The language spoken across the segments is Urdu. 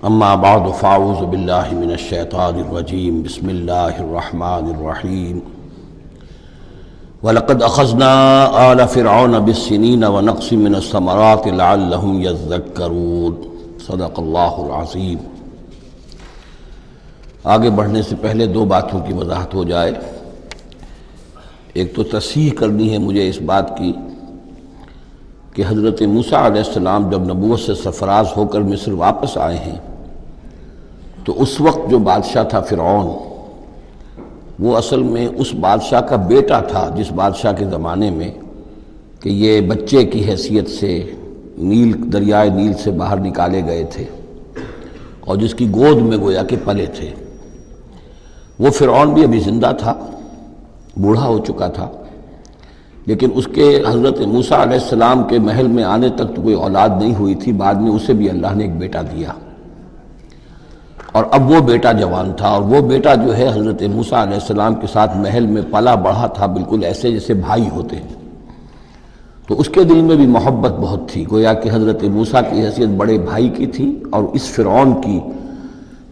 اما بعد فاعوذ باللہ من الشیطان الرجیم بسم اللہ الرحمن الرحیم وَلَقَدْ أَخَذْنَا آلَ فِرْعَوْنَ بِالسِّنِينَ وَنَقْصٍ مِّنَ الثَّمَرَاتِ لَعَلَّهُمْ يَذَّكَّرُونَ صدق اللہ العظیم۔ آگے بڑھنے سے پہلے دو باتوں کی وضاحت ہو جائے۔ ایک تو تصحیح کرنی ہے مجھے اس بات کی کہ حضرت موسیٰ علیہ السلام جب نبوت سے سرفراز ہو کر مصر واپس آئے ہیں تو اس وقت جو بادشاہ تھا فرعون، وہ اصل میں اس بادشاہ کا بیٹا تھا جس بادشاہ کے زمانے میں کہ یہ بچے کی حیثیت سے دریائے نیل سے باہر نکالے گئے تھے اور جس کی گود میں گویا کہ پلے تھے۔ وہ فرعون بھی ابھی زندہ تھا، بوڑھا ہو چکا تھا، لیکن اس کے حضرت موسیٰ علیہ السلام کے محل میں آنے تک تو کوئی اولاد نہیں ہوئی تھی۔ بعد میں اسے بھی اللہ نے ایک بیٹا دیا اور اب وہ بیٹا جوان تھا، اور وہ بیٹا جو ہے حضرت موسیٰ علیہ السلام کے ساتھ محل میں پلا بڑھا تھا، بالکل ایسے جیسے بھائی ہوتے ہیں۔ تو اس کے دل میں بھی محبت بہت تھی، گویا کہ حضرت موسیٰ کی حیثیت بڑے بھائی کی تھی، اور اس فرعون کی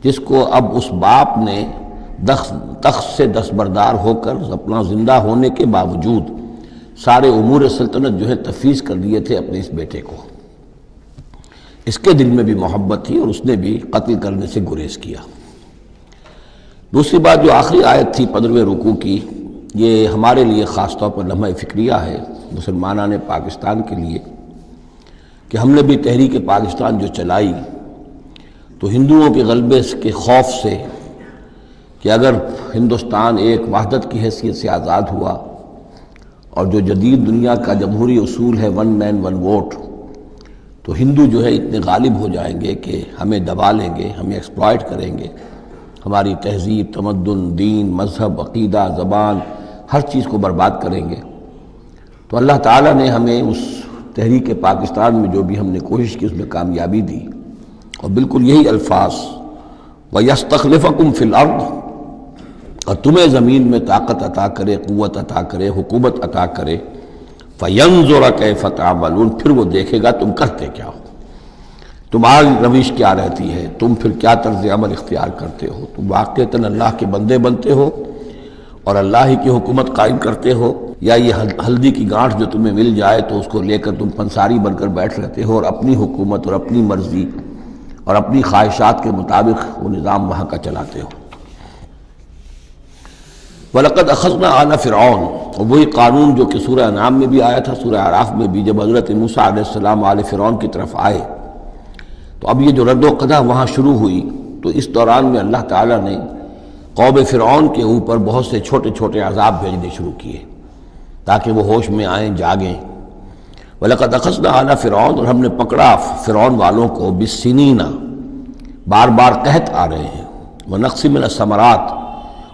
جس کو اب اس باپ نے تخت سے دستبردار ہو کر اپنا زندہ ہونے کے باوجود سارے امور سلطنت جو ہے تفویض کر دیے تھے اپنے اس بیٹے کو، اس کے دل میں بھی محبت تھی اور اس نے بھی قتل کرنے سے گریز کیا۔ دوسری بات جو آخری آیت تھی 15ویں رکوع کی، یہ ہمارے لیے خاص طور پر لمحہ فکریہ ہے مسلمانان پاکستان کے لیے کہ ہم نے بھی تحریک پاکستان جو چلائی تو ہندوؤں کے غلبے کے خوف سے کہ اگر ہندوستان ایک وحدت کی حیثیت سے آزاد ہوا اور جو جدید دنیا کا جمہوری اصول ہے ون مین ون ووٹ، تو ہندو جو ہے اتنے غالب ہو جائیں گے کہ ہمیں دبا لیں گے، ہمیں ایکسپلائٹ کریں گے، ہماری تہذیب، تمدن، دین، مذہب، عقیدہ، زبان، ہر چیز کو برباد کریں گے۔ تو اللہ تعالیٰ نے ہمیں اس تحریک پاکستان میں جو بھی ہم نے کوشش کی اس میں کامیابی دی، اور بالکل یہی الفاظ وَيَسْتَخْلِفَكُمْ فِي الْأَرْضِ، اور تمہیں زمین میں طاقت عطا کرے، قوت عطا کرے، حکومت عطا کرے، فَيَنْظُرَ كَيْفَ تَعْمَلُونَ، پھر وہ دیکھے گا تم کرتے کیا ہو، تمہاری روش کیا رہتی ہے، تم پھر کیا طرز عمل اختیار کرتے ہو، تم واقعتاً اللہ کے بندے بنتے ہو اور اللہ ہی کی حکومت قائم کرتے ہو، یا یہ ہلدی کی گانٹھ جو تمہیں مل جائے تو اس کو لے کر تم پنساری بن کر بیٹھ رہتے ہو اور اپنی حکومت اور اپنی مرضی اور اپنی خواہشات کے مطابق وہ نظام وہاں کا چلاتے ہو۔ وَلَقَدْ أَخَذْنَا آلَ فِرْعَوْنَ، اور وہی قانون جو کہ سورہ انعام میں بھی آیا تھا، سورہ اعراف میں بھی، جب حضرت موسیٰ علیہ السلام آل فرعون کی طرف آئے تو اب یہ جو رد و قدح وہاں شروع ہوئی، تو اس دوران میں اللہ تعالیٰ نے قوم فرعون کے اوپر بہت سے چھوٹے چھوٹے عذاب بھیجنے شروع کیے تاکہ وہ ہوش میں آئیں، جاگیں۔ وَلَقَدْ أَخَذْنَا آلَ فِرْعَوْنَ، اور ہم نے پکڑا فرعون والوں کو بِالسِّنِينَ، بار بار قحط آ رہے ہیں، وَنَقْصٍ مِّنَ الثَّمَرَاتِ،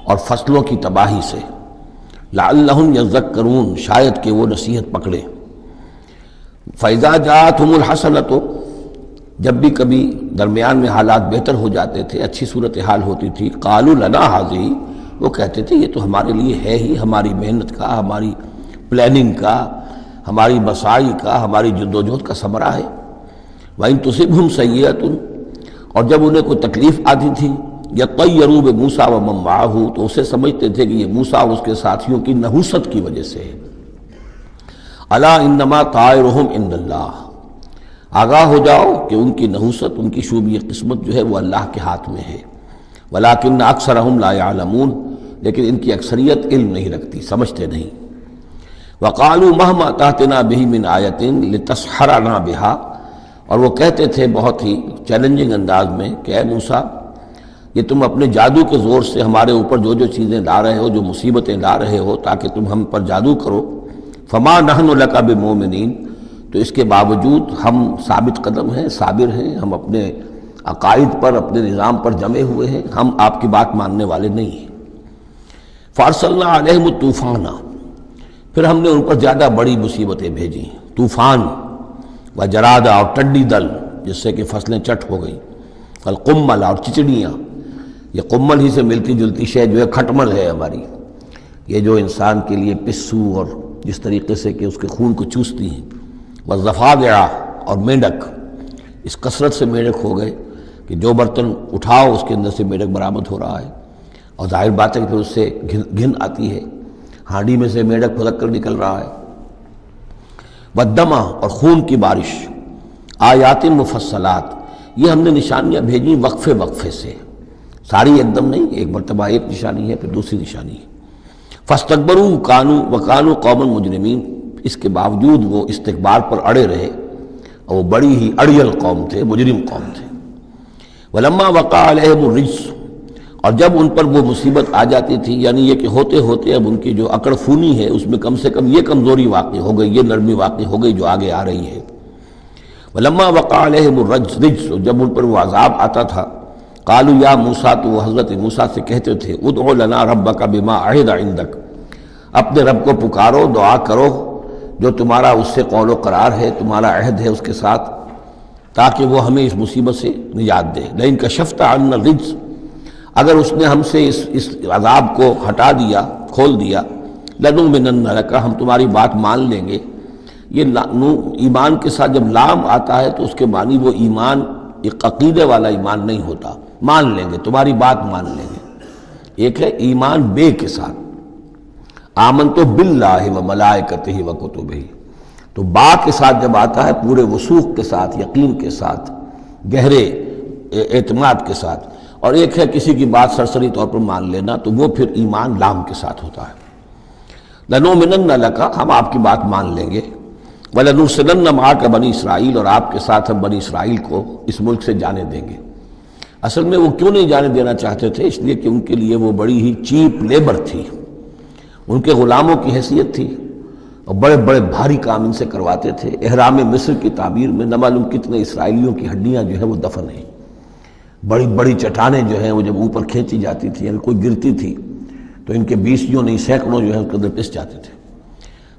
اور فصلوں کی تباہی سے، لعلہم یذکرون، شاید کہ وہ نصیحت پکڑے۔ فَإِذَا جَاءَتْهُمُ الْحَسَنَةُ، جب بھی کبھی درمیان میں حالات بہتر ہو جاتے تھے، اچھی صورتحال ہوتی تھی، قَالُوا لَنَا هَٰذِهِ، وہ کہتے تھے یہ تو ہمارے لیے ہے ہی، ہماری محنت کا، ہماری پلاننگ کا، ہماری مساعی کا، ہماری جدوجہد کا ثمرہ ہے۔ وَإِن تُصِبْهُمْ سَيِّئَةٌ، اور جب انہیں کوئی تکلیف آتی تھی، یطیروا بموسیٰ ومن معہ، تو اسے سمجھتے تھے کہ یہ موسیٰ اور اس کے ساتھیوں کی نحوست کی وجہ سے ہے۔ الا انما طائرہم عند اللہ، آگاہ ہو جاؤ کہ ان کی نحوست، ان کی شوبی قسمت جو ہے وہ اللہ کے ہاتھ میں ہے۔ ولکن اکثرہم لا یعلمون، لیکن ان کی اکثریت علم نہیں رکھتی، سمجھتے نہیں۔ وقالوا مہما تأتنا بہ من آیۃ لتسحرنا بہا، اور وہ کہتے تھے بہت ہی چیلنجنگ انداز میں کہ اے موسیٰ، یہ تم اپنے جادو کے زور سے ہمارے اوپر جو جو چیزیں لا رہے ہو، جو مصیبتیں لا رہے ہو تاکہ تم ہم پر جادو کرو، فما نحن لک بمؤمنین، تو اس کے باوجود ہم ثابت قدم ہیں، صابر ہیں، ہم اپنے عقائد پر، اپنے نظام پر جمے ہوئے ہیں، ہم آپ کی بات ماننے والے نہیں ہیں۔ فارسلنا علیہم الطوفان، پھر ہم نے ان پر زیادہ بڑی مصیبتیں بھیجیں، طوفان وجراد، اور ٹڈی دل جس سے کہ فصلیں چٹ ہو گئیں، والقمل، اور چچڑیاں، یہ قمل ہی سے ملتی جلتی شے جو ہے کھٹمل ہے ہماری، یہ جو انسان کے لیے پسو اور جس طریقے سے کہ اس کے خون کو چوستی ہیں، والضفادع، اور مینڈک، اس کثرت سے مینڈک ہو گئے، کہ جو برتن اٹھاؤ اس کے اندر سے میڑک برآمد ہو رہا ہے، اور ظاہر بات ہے کہ پھر اس سے گھن آتی ہے، ہانڈی میں سے میڑک پھدک کر نکل رہا ہے۔ والدمع، اور خون کی بارش، آیات مفصلات، یہ ہم نے نشانیاں بھیجی وقفے وقفے سے، ساری ایک دم نہیں، ایک مرتبہ ایک نشانی ہے پھر دوسری نشانی ہے۔ فاستکبروا وکانوا قوما مجرمین، اس کے باوجود وہ استکبار پر اڑے رہے اور وہ بڑی ہی اڑیل قوم تھے، مجرم قوم تھے۔ ولما وقع علیہم الرجس، اور جب ان پر وہ مصیبت آ جاتی تھی، یعنی یہ کہ ہوتے ہوتے اب ان کی جو اکڑ فونی ہے اس میں کم سے کم یہ کمزوری واقع ہو گئی، یہ نرمی واقع ہو گئی جو آگے آ رہی ہے۔ ولما وقع علیہم الرجس، جب ان پر وہ عذاب آتا تھا، قالوا یا موسیٰ، تو وہ حضرت موسیٰ سے کہتے تھے، ادع لنا ربک بما عہد عندک، اپنے رب کو پکارو، دعا کرو جو تمہارا اس سے قول و قرار ہے، تمہارا عہد ہے اس کے ساتھ، تاکہ وہ ہمیں اس مصیبت سے نجات دے۔ لئن کشفت عنا الرجس، اگر اس نے ہم سے اس عذاب کو ہٹا دیا، کھول دیا، لنؤمنن لک، ہم تمہاری بات مان لیں گے۔ یہ ایمان کے ساتھ جب لام آتا ہے تو اس کے معنی وہ ایمان ایک عقیدے والا ایمان نہیں ہوتا، مان لیں گے، تمہاری بات مان لیں گے۔ ایک ہے ایمان بے کے ساتھ، آمنت باللہ و ملائکتہ و کتبہ، تو با کے ساتھ جب آتا ہے پورے وثوق کے ساتھ، یقین کے ساتھ، گہرے اعتماد کے ساتھ، اور ایک ہے کسی کی بات سرسری طور پر مان لینا، تو وہ پھر ایمان لام کے ساتھ ہوتا ہے۔ لنؤمنن لک، ہم آپ کی بات مان لیں گے، وَلَنُرْسِلَنَّ مَعَكَ بنی اسرائیل، اور آپ کے ساتھ ہم بنی اسرائیل کو اس ملک سے جانے دیں گے۔ اصل میں وہ کیوں نہیں جانے دینا چاہتے تھے؟ اس لیے کہ ان کے لیے وہ بڑی ہی چیپ لیبر تھی، ان کے غلاموں کی حیثیت تھی، اور بڑے بڑے بھاری کام ان سے کرواتے تھے۔ احرام مصر کی تعبیر میں نہ معلوم کتنے اسرائیلیوں کی ہڈیاں جو ہیں وہ دفن ہیں، بڑی بڑی چٹانیں جو ہیں وہ جب اوپر کھینچی جاتی تھی، یعنی کوئی گرتی تھی تو ان کے 20 نہیں سینکڑوں جو ہے اس کے اندر پس جاتے تھے۔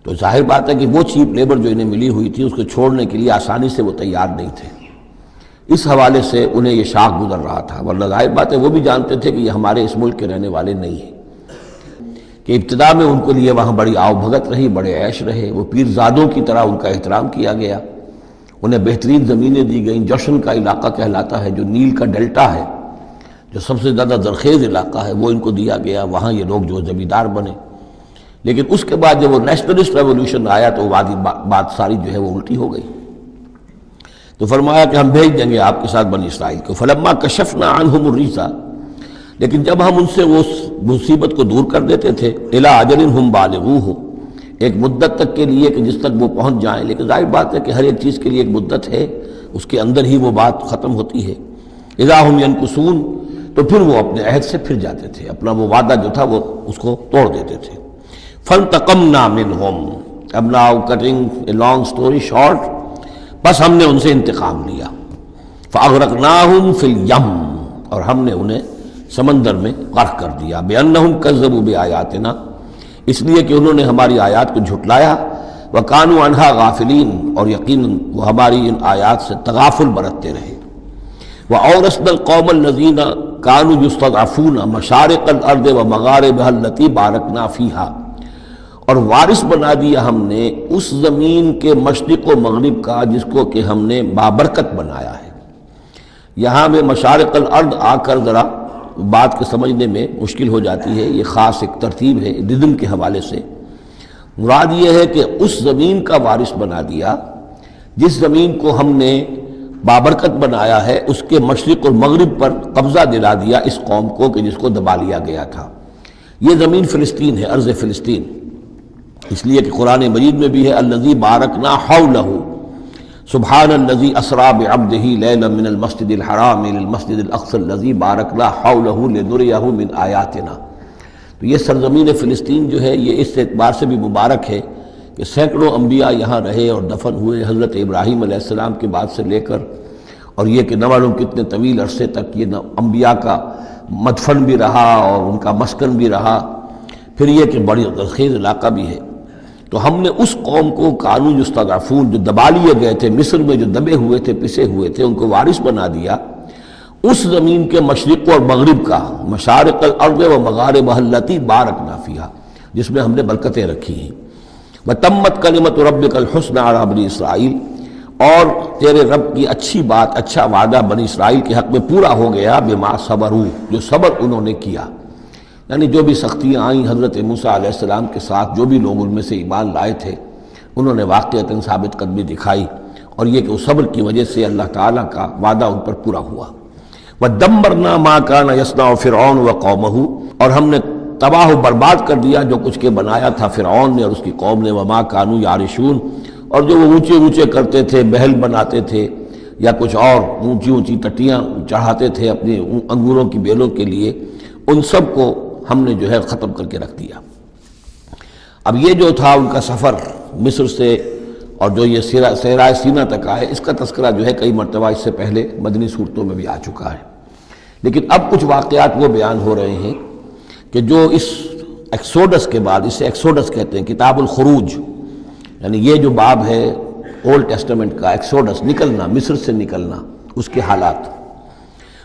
تو ظاہر بات ہے کہ وہ چیپ لیبر جو انہیں ملی ہوئی تھی اس کو چھوڑنے کے لیے آسانی سے وہ تیار نہیں تھے، اس حوالے سے انہیں یہ شاق گزر رہا تھا، ورنہ ظاہر بات ہے وہ بھی جانتے تھے کہ یہ ہمارے اس ملک کے رہنے والے نہیں ہیں، کہ ابتدا میں ان کے لیے وہاں بڑی آؤ بھگت رہی، بڑے عیش رہے، وہ پیرزادوں کی طرح ان کا احترام کیا گیا، انہیں بہترین زمینیں دی گئیں۔ جوشن کا علاقہ کہلاتا ہے جو نیل کا ڈیلٹا ہے، جو سب سے زیادہ زرخیز علاقہ ہے، وہ ان کو دیا گیا، وہاں یہ لوگ جو زمیندار بنے۔ لیکن اس کے بعد جب وہ نیشنلسٹ ریولوشن آیا تو بات ساری جو ہے وہ الٹی ہو گئی، تو فرمایا کہ ہم بھیج دیں گے آپ کے ساتھ بنی اسرائیل کو۔ فلما کشفنا عنہم الرجس، لیکن جب ہم ان سے وہ مصیبت کو دور کر دیتے تھے، الی اجل ہم بالغوہ، ایک مدت تک کے لیے کہ جس تک وہ پہنچ جائیں، لیکن ظاہر بات ہے کہ ہر ایک چیز کے لیے ایک مدت ہے، اس کے اندر ہی وہ بات ختم ہوتی ہے۔ اذا ہم ینکثون، تو پھر وہ اپنے عہد سے پھر جاتے تھے، اپنا وہ وعدہ جو تھا وہ اس کو توڑ دیتے تھے۔ فانتقمنا منہم، اب now cutting a long story short, بس ہم نے ان سے انتقام لیا۔ فاغرقناہم فی الیم، اور ہم نے انہیں سمندر میں غرق کر دیا، بأنہم کذبوا بآیاتنا، اس لیے کہ انہوں نے ہماری آیات کو جھٹلایا، وکانوا عنہا غافلین، اور یقیناً وہ ہماری ان آیات سے تغافل برتتے رہے۔ وَأَوْرَثْنَا الْقَوْمَ الَّذِينَ كَانُوا يُسْتَضْعَفُونَ مَشَارِقَ الْأَرْضِ وَمَغَارِبَهَا الَّتِي بَارَكْنَا فِيهَا، اور وارث بنا دیا ہم نے اس زمین کے مشرق و مغرب کا جس کو کہ ہم نے بابرکت بنایا ہے۔ یہاں میں مشارق الارض آ کر ذرا بات کے سمجھنے میں مشکل ہو جاتی ہے، یہ خاص ایک ترتیب ہے رزم کے حوالے سے۔ مراد یہ ہے کہ اس زمین کا وارث بنا دیا جس زمین کو ہم نے بابرکت بنایا ہے، اس کے مشرق اور مغرب پر قبضہ دلا دیا اس قوم کو کہ جس کو دبا لیا گیا تھا۔ یہ زمین فلسطین ہے، ارض فلسطین، اس لیے کہ قرآن مجید میں بھی ہے الذی بارکنا حولہ، سبحان الذی اسری بعبدہ لیلا من المسجد الحرام الی المسجد الاقصی الذی بارکنا حولہ لنریہ من آیاتنا۔ تو یہ سرزمین فلسطین جو ہے یہ اس اعتبار سے بھی مبارک ہے کہ سینکڑوں انبیاء یہاں رہے اور دفن ہوئے، حضرت ابراہیم علیہ السلام کے بعد سے لے کر، اور یہ کہ نہ معلوم کتنے طویل عرصے تک یہ انبیاء کا مدفن بھی رہا اور ان کا مسکن بھی رہا۔ پھر یہ کہ بڑی زرخیز علاقہ بھی ہے۔ تو ہم نے اس قوم کو کانوا یستضعفون، جو دبا لیے گئے تھے، مصر میں جو دبے ہوئے تھے، پسے ہوئے تھے، ان کو وارث بنا دیا اس زمین کے مشرق اور مغرب کا، مشارق الارض و مغاربها التی بارکنا فیہا، جس میں ہم نے برکتیں رکھی ہیں۔ وتمت کلمۃ ربک الحسنی علی بنی اسرائیل، اور تیرے رب کی اچھی بات، اچھا وعدہ بنی اسرائیل کے حق میں پورا ہو گیا بما صبروا، جو صبر انہوں نے کیا، یعنی جو بھی سختیاں آئیں حضرت موسیٰ علیہ السلام کے ساتھ، جو بھی لوگ ان میں سے ایمان لائے تھے انہوں نے واقعتاً ثابت قدمی دکھائی، اور یہ کہ اس صبر کی وجہ سے اللہ تعالیٰ کا وعدہ ان پر پورا ہوا۔ وَدَمَّرْنَا مَا كَانَ يَصْنَعُ فِرْعَوْنُ وَقَوْمُهُ، اور ہم نے تباہ و برباد کر دیا جو کچھ کے بنایا تھا فرعون نے اور اس کی قوم نے، وَمَا كَانُوا يَعْرِشُونَ، اور جو وہ اونچے اونچے کرتے تھے، محل بناتے تھے یا کچھ اور اونچی اونچی ٹٹیاں چڑھاتے تھے اپنی انگوروں کی بیلوں کے لیے، ان سب کو ہم نے جو ہے ختم کر کے رکھ دیا۔ اب یہ جو تھا ان کا سفر مصر سے اور جو یہ صحرائے سینا تک آئے، اس کا تذکرہ جو ہے کئی مرتبہ اس سے پہلے مدنی صورتوں میں بھی آ چکا ہے، لیکن اب کچھ واقعات وہ بیان ہو رہے ہیں کہ جو اس ایکسوڈس کے بعد، اسے ایکسوڈس کہتے ہیں، کتاب الخروج، یعنی یہ جو باب ہے اولڈ ٹیسٹمنٹ کا، ایکسوڈس، نکلنا، مصر سے نکلنا، اس کے حالات۔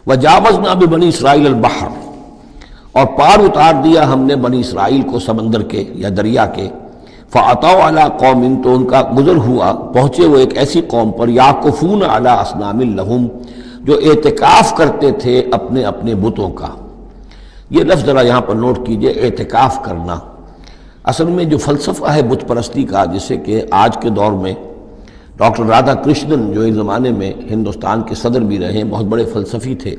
وَجَاوَزْنَا بِبَنِي إِسْرَائِيلَ الْبَحْرَ، اور پار اتار دیا ہم نے بنی اسرائیل کو سمندر کے یا دریا کے، فَأَتَوْا عَلَىٰ قَوْمٍ، تو ان کا گزر ہوا، پہنچے وہ ایک ایسی قوم پر، يَعْكُفُونَ عَلَىٰ أَصْنَامٍ لَهُمْ، جو اعتکاف کرتے تھے اپنے اپنے بتوں کا۔ یہ لفظ ذرا یہاں پر نوٹ کیجئے، اعتکاف کرنا۔ اصل میں جو فلسفہ ہے بت پرستی کا، جسے کہ آج کے دور میں ڈاکٹر رادھا کرشنن، جو ایک زمانے میں ہندوستان کے صدر بھی رہے ہیں، بہت بڑے فلسفی تھے،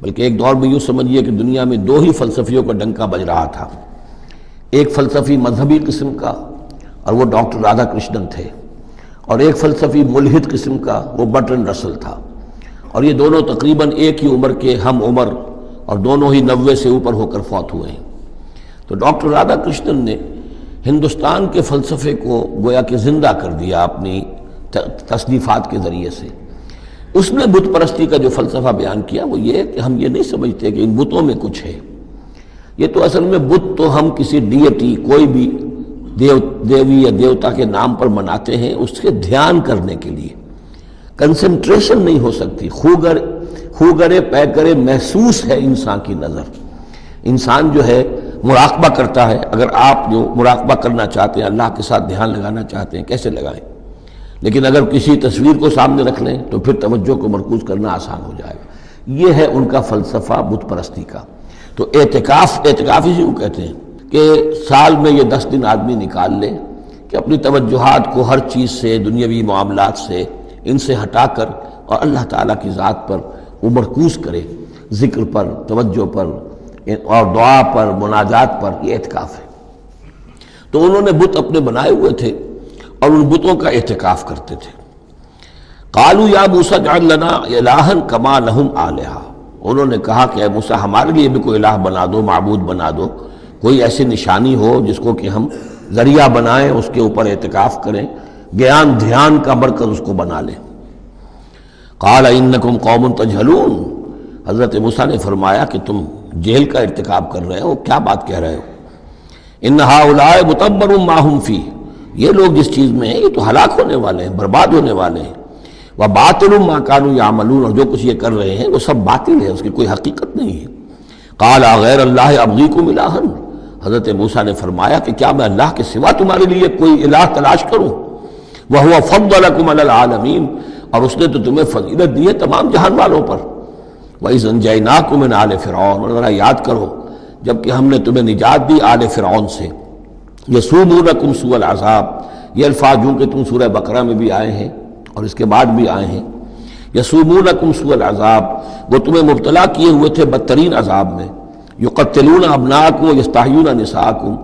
بلکہ ایک دور میں یوں سمجھیے کہ دنیا میں دو ہی فلسفیوں کا ڈنکا بج رہا تھا، ایک فلسفی مذہبی قسم کا اور وہ ڈاکٹر رادھا کرشنن تھے، اور ایک فلسفی ملحد قسم کا وہ برٹرنڈ رسل تھا، اور یہ دونوں تقریباً ایک ہی عمر کے ہم عمر، اور دونوں ہی 90 سے اوپر ہو کر فوت ہوئے ہیں۔ تو ڈاکٹر رادھا کرشنن نے ہندوستان کے فلسفے کو گویا کہ زندہ کر دیا اپنی تصنیفات کے ذریعے سے۔ اس نے بت پرستی کا جو فلسفہ بیان کیا وہ یہ کہ ہم یہ نہیں سمجھتے کہ ان بتوں میں کچھ ہے، یہ تو اصل میں بت تو ہم کسی ڈیٹی، کوئی بھی دیوی یا دیوتا کے نام پر مناتے ہیں، اس کے دھیان کرنے کے لیے، کنسنٹریشن نہیں ہو سکتی، خوگرے پیکرے محسوس ہے انسان کی نظر۔ انسان جو ہے مراقبہ کرتا ہے، اگر آپ جو مراقبہ کرنا چاہتے ہیں، اللہ کے ساتھ دھیان لگانا چاہتے ہیں، کیسے لگائیں؟ لیکن اگر کسی تصویر کو سامنے رکھ لیں تو پھر توجہ کو مرکوز کرنا آسان ہو جائے گا۔ یہ ہے ان کا فلسفہ بت پرستی کا۔ تو اعتکاف اسی کو کہتے ہیں کہ سال میں یہ 10 دن آدمی نکال لے کہ اپنی توجہات کو ہر چیز سے، دنیاوی معاملات سے، ان سے ہٹا کر اور اللہ تعالیٰ کی ذات پر وہ مرکوز کرے، ذکر پر، توجہ پر اور دعا پر، مناجات پر، یہ اعتکاف ہے۔ تو انہوں نے بت اپنے بنائے ہوئے تھے اور ان بتوں کا اعتکاف کرتے تھے۔ قالوا یا موسیٰ اجعل لنا الہا کما لہم آلہہ، انہوں نے کہا کہ اے موسیٰ ہمارے لیے بھی کوئی الہ بنا دو، معبود بنا دو، کوئی ایسی نشانی ہو جس کو کہ ہم ذریعہ بنائیں، اس کے اوپر اعتکاف کریں، گیان دھیان کا مرکز اس کو بنا لیں۔ قال انکم قوم تجہلون، حضرت موسیٰ نے فرمایا کہ تم جہل کا ارتکاب کر رہے ہو، کیا بات کہہ رہے ہو؟ ان ہؤلاء متبر ما هم فیہ، یہ لوگ جس چیز میں ہیں یہ تو ہلاک ہونے والے ہیں، برباد ہونے والے ہیں۔ وباطل ما كانوا يعملون، اور جو کچھ یہ کر رہے ہیں وہ سب باطل ہے، اس کی کوئی حقیقت نہیں ہے۔ قال غیر اللہ ابغیکم الہا، حضرت موسیٰ نے فرمایا کہ کیا میں اللہ کے سوا تمہارے لیے کوئی الہ تلاش کروں؟ وَهُوَ فَضَّلَكُمْ عَلَى الْعَالَمِينَ، اور اس نے تو تمہیں فضیلت دی ہے تمام جہان والوں پر۔ وَإِذْ أَنْجَيْنَاكُمْ مِنْ آلِ فِرْعَوْنَ، اور ذرا یاد کرو جب کہ ہم نے تمہیں نجات دی آل فرعون سے۔ یسومونکم سوء العذاب، یہ الفاظ جو کہ تم سورہ بقرہ میں بھی آئے ہیں اور اس کے بعد بھی آئے ہیں۔ یسومونکم سوء العذاب، وہ تمہیں مبتلا کیے ہوئے تھے بدترین عذاب میں۔ یقتلون ابناءکم ویستحیون نساءکم،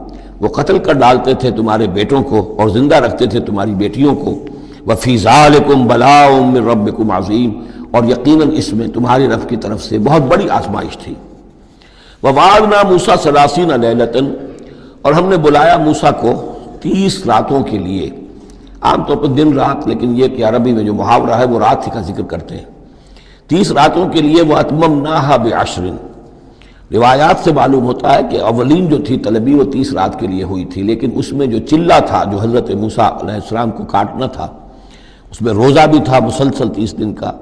وہ قتل کر ڈالتے تھے تمہارے بیٹوں کو اور زندہ رکھتے تھے تمہاری بیٹیوں کو۔ وفی ذالکم بلاء من ربکم عظیم، اور یقیناً اس میں تمہاری رب کی طرف سے بہت بڑی آزمائش تھی۔ وَوَعَدْنَا مُوسَىٰ 30 لَيْلَةً، اور ہم نے بلایا موسیٰ کو 30 راتوں کے لیے، عام طور پر دن رات، لیکن یہ کہ عربی میں جو محاورہ ہے وہ رات ہی کا ذکر کرتے ہیں۔ 30 راتوں کے لیے وَأَتْمَمْنَاهَا بِعَشْرٍ، روایات سے معلوم ہوتا ہے کہ اولین جو تھی طلبی وہ 30 رات کے لیے ہوئی تھی، لیکن اس میں جو چلہ تھا جو حضرت موسیٰ علیہ السلام کو کاٹنا تھا، اس میں روزہ بھی تھا مسلسل 30 دن کا،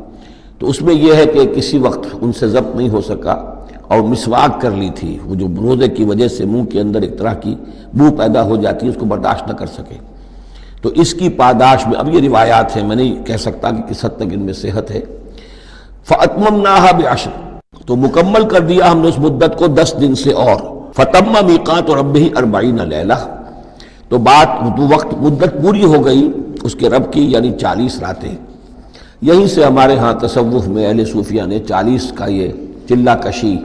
تو اس میں یہ ہے کہ کسی وقت ان سے ضبط نہیں ہو سکا اور مسواک کر لی تھی، وہ جو روزے کی وجہ سے منہ کے اندر ایک طرح کی بو پیدا ہو جاتی ہے، اس کو برداشت نہ کر سکے، تو اس کی پاداش میں، اب یہ روایات ہیں، میں نہیں کہہ سکتا کہ کس حد تک ان میں صحت ہے، فَأَتْمَمْنَاهَا بِعَشْرٍ، تو مکمل کر دیا ہم نے اس مدت کو 10 دن سے، اور فَتَمَّ مِيقَاتُ رَبِّهِ 40 لَيْلَةً، تو وقت مدت پوری ہو گئی اس کے رب کی، یعنی 40 راتیں۔ یہیں سے ہمارے ہاں تصوف میں اہل صوفیہ نے 40 کا یہ چلہ کشی،